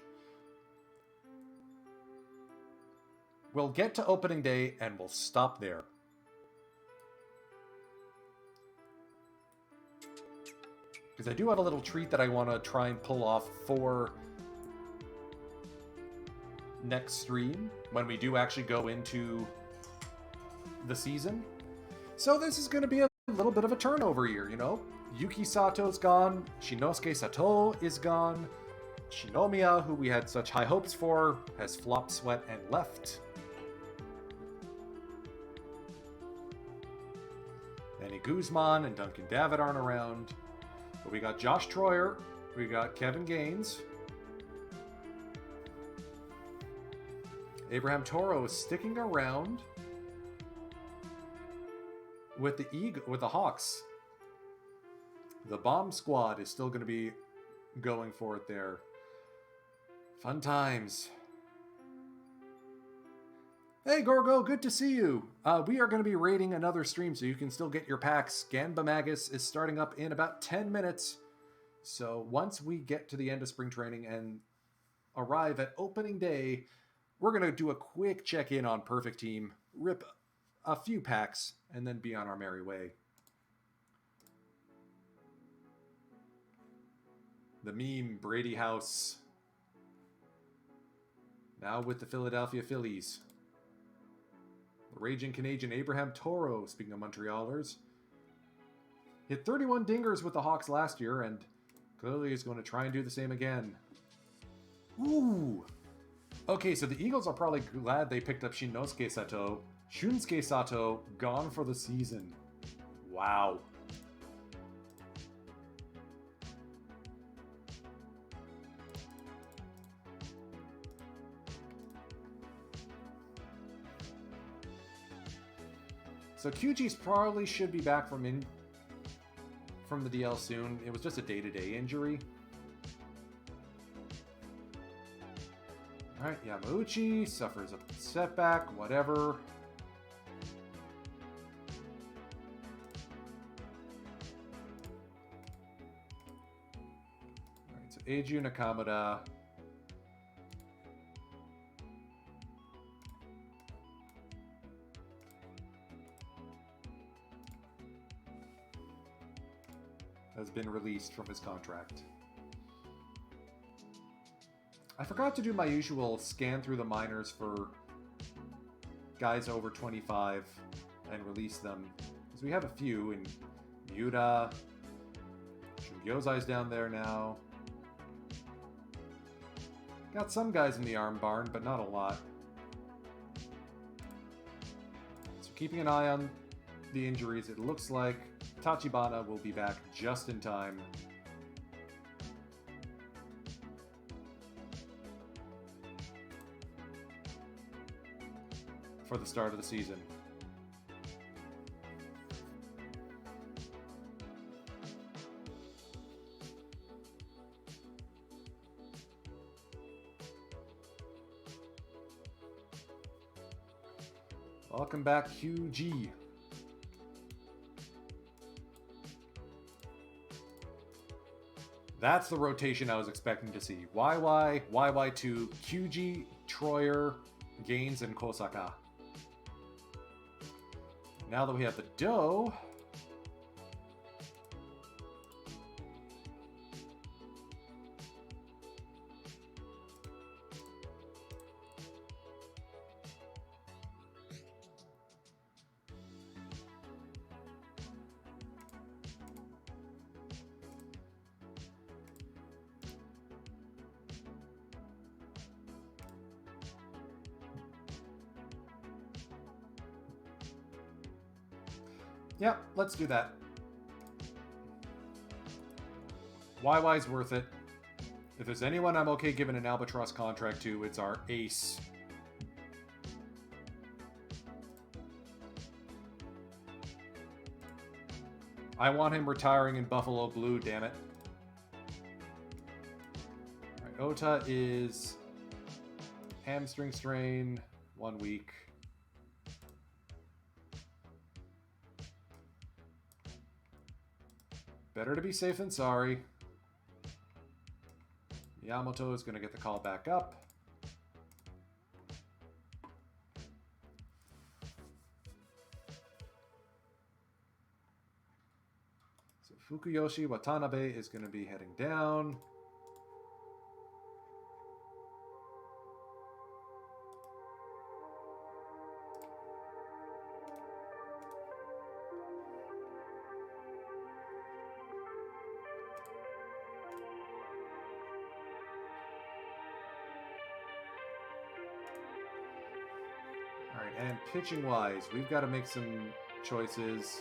We'll get to opening day and we'll stop there. Because I do have a little treat that I want to try and pull off for next stream when we do actually go into the season. So this is going to be a little bit of a turnover year, you know? Yuki Sato's gone, Shinosuke Sato is gone, Shinomiya, who we had such high hopes for, has flopped sweat and left. Manny Guzman and Duncan David aren't around. But we got Josh Troyer, we got Kevin Gaines. Abraham Toro is sticking around with the Hawks. The bomb squad is still going to be going for it there. Fun times. Hey Gorgo, good to see you. We are going to be raiding another stream, so you can still get your packs. Ganba Magus is starting up in about 10 minutes. So once we get to the end of spring training and arrive at opening day, we're going to do a quick check-in on Perfect Team, rip a few packs, and then be on our merry way. The meme, Brady House. Now with the Philadelphia Phillies. The raging Canadian Abraham Toro, speaking of Montrealers, hit 31 dingers with the Hawks last year, and clearly is going to try and do the same again. Ooh! Okay, so the Eagles are probably glad they picked up Shunsuke Sato, gone for the season. Wow. So QG's probably should be back from the DL soon. It was just a day-to-day injury. Alright, Yamauchi suffers a setback, whatever. Alright, so Eiju Nakamura. Has been released from his contract. I forgot to do my usual scan through the minors for guys over 25. and release them. Because we have a few in Miura. Shugyozai's down there now. Got some guys in the arm barn, but not a lot. So keeping an eye on the injuries, it looks like Tachibana will be back just in time. For the start of the season. Welcome back, Hugh G. That's the rotation I was expecting to see. YY, YY2, QG, Troyer, Gaines, and Kosaka. Now that we have the dough, yeah, let's do that. YY's worth it. If there's anyone I'm okay giving an Albatross contract to, it's our ace. I want him retiring in Buffalo Blue, damn it. All right, Ota is hamstring strain, 1 week. Better to be safe than sorry. Yamato is going to get the call back up. So Fukuyoshi Watanabe is going to be heading down. And pitching-wise, we've got to make some choices.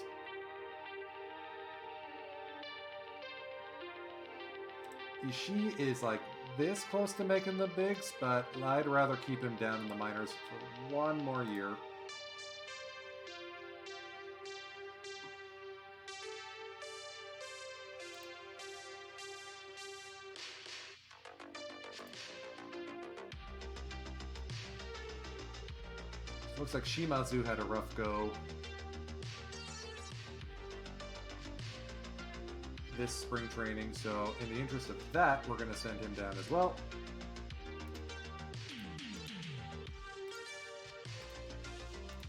Ishii is like this close to making the bigs, but I'd rather keep him down in the minors for 1 more year. Looks like Shimazu had a rough go this spring training, so in the interest of that, we're going to send him down as well.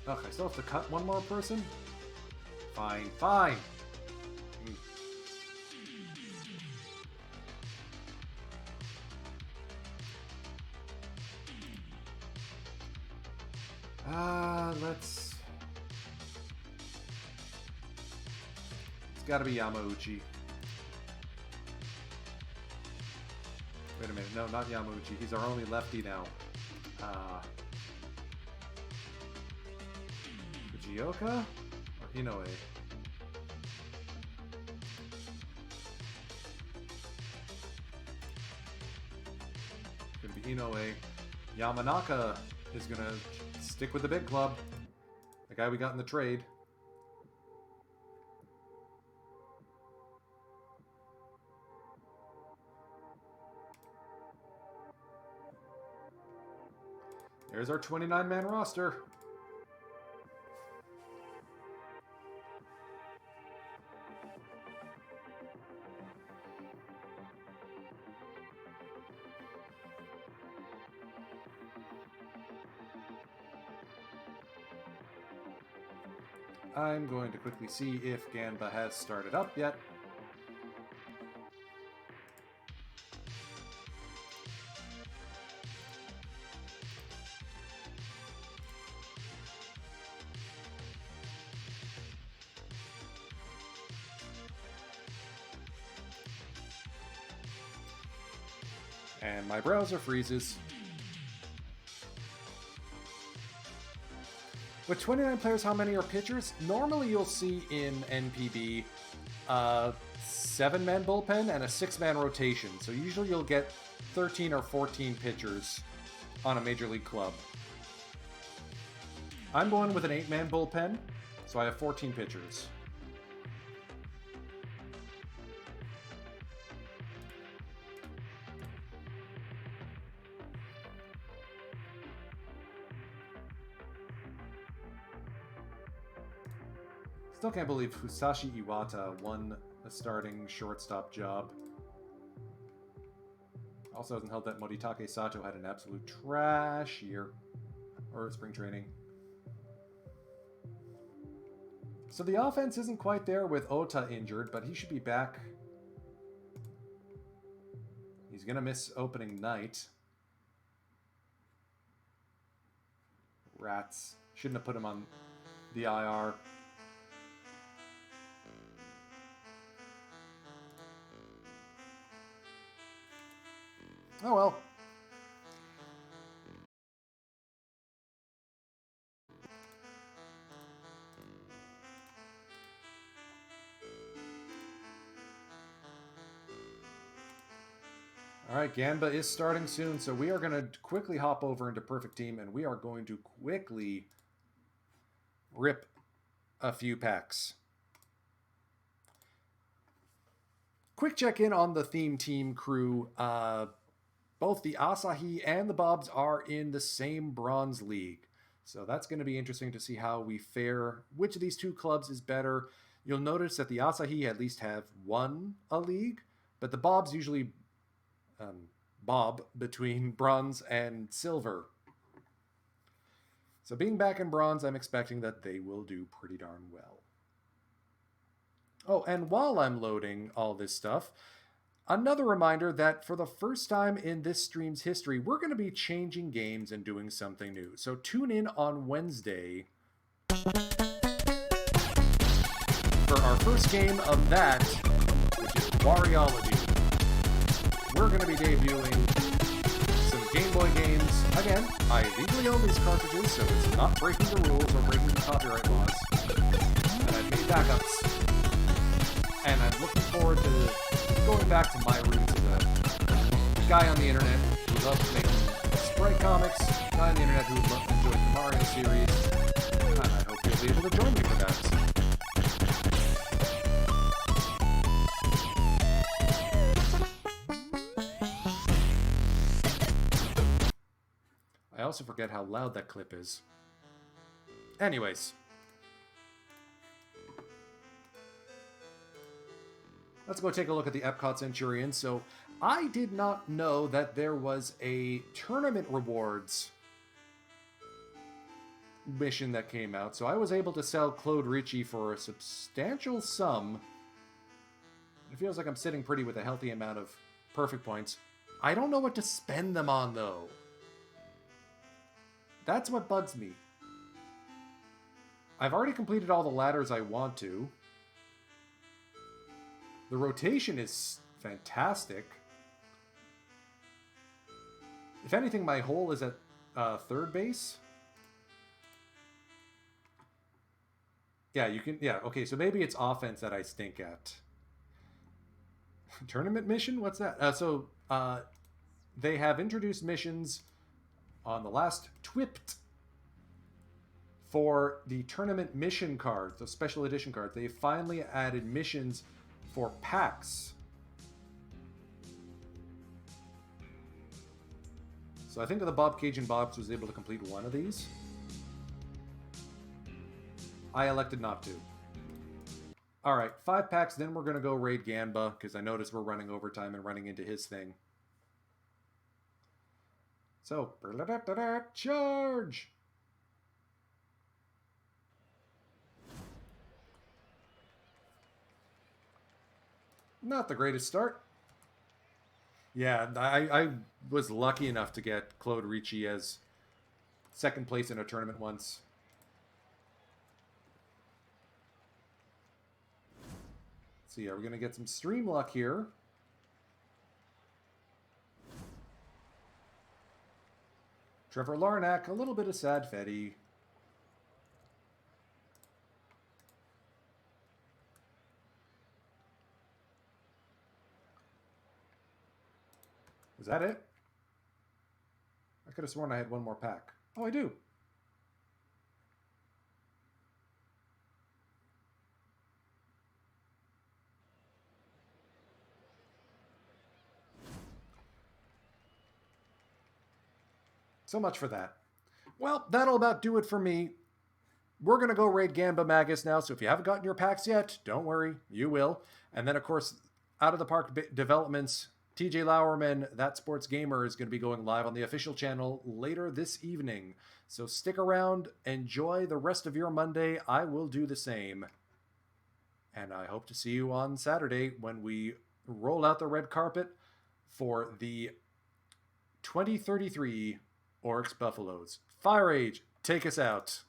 Ugh, I still have to cut 1 more person? Fine, fine. It's gotta be Yamauchi. Wait a minute, no, not Yamauchi. He's our only lefty now. Fujioka? Or Inoue? Gonna be Inoue. Yamanaka is gonna stick with the big club. The guy we got in the trade. There's our 29-man roster. I'm going to quickly see if Ganba has started up yet. And my browser freezes. With 29 players, how many are pitchers? Normally you'll see in NPB a 7-man bullpen and a 6-man rotation. So usually you'll get 13 or 14 pitchers on a major league club. I'm going with an 8-man bullpen, so I have 14 pitchers. Still can't believe Fusashi Iwata won a starting shortstop job. Also hasn't held that Moritake Sato had an absolute trash year. Or spring training. So the offense isn't quite there with Ota injured, but he should be back. He's going to miss opening night. Rats. Shouldn't have put him on the IR. Oh well. Alright, Gamba is starting soon, so we are going to quickly hop over into Perfect Team, and we are going to quickly rip a few packs. Quick check-in on the theme team crew. Both the Asahi and the Bobs are in the same Bronze League. So that's going to be interesting to see how we fare. Which of these two clubs is better? You'll notice that the Asahi at least have won a league, but the Bobs usually bob between bronze and silver. So being back in bronze, I'm expecting that they will do pretty darn well. Oh, and while I'm loading all this stuff, another reminder that for the first time in this stream's history, we're going to be changing games and doing something new. So tune in on Wednesday for our first game of that, which is Wariology. We're going to be debuting some Game Boy games. Again, I legally own these cartridges, so it's not breaking the rules or breaking the copyright laws. And I've made backups. And I'm looking forward to going back to my roots as a guy on the internet who loves making sprite comics, a guy on the internet who enjoys the Mario series, and I hope you'll be able to join me for that. I also forget how loud that clip is. Anyways. Let's go take a look at the Epcot Centurion. So, I did not know that there was a tournament rewards mission that came out. So, I was able to sell Claude Ricci for a substantial sum. It feels like I'm sitting pretty with a healthy amount of perfect points. I don't know what to spend them on, though. That's what bugs me. I've already completed all the ladders I want to. The rotation is fantastic. If anything, my hole is at third base. Yeah, you can... Yeah, okay, so maybe it's offense that I stink at. Tournament mission? What's that? They have introduced missions on the last TWIPT for the tournament mission cards, the special edition cards. They finally added missions for packs. So I think the Bob Cajun Bobs was able to complete one of these. I elected not to. Alright, 5 packs, then we're going to go raid Ganba, because I noticed we're running overtime and running into his thing. So, charge! Not the greatest start. Yeah, I was lucky enough to get Claude Ricci as second place in a tournament once. Let's see, are we going to get some stream luck here? Trevor Larnack, a little bit of sad Fetty. Is that it? I could have sworn I had one more pack. Oh, I do. So much for that. Well, that'll about do it for me. We're going to go raid Gamba Magus now, so if you haven't gotten your packs yet, don't worry, you will. And then, of course, Out of the Park Developments, TJ Lauerman, That Sports Gamer, is going to be going live on the official channel later this evening. So stick around, enjoy the rest of your Monday. I will do the same. And I hope to see you on Saturday when we roll out the red carpet for the 2033 Oryx Buffaloes. Firage, take us out.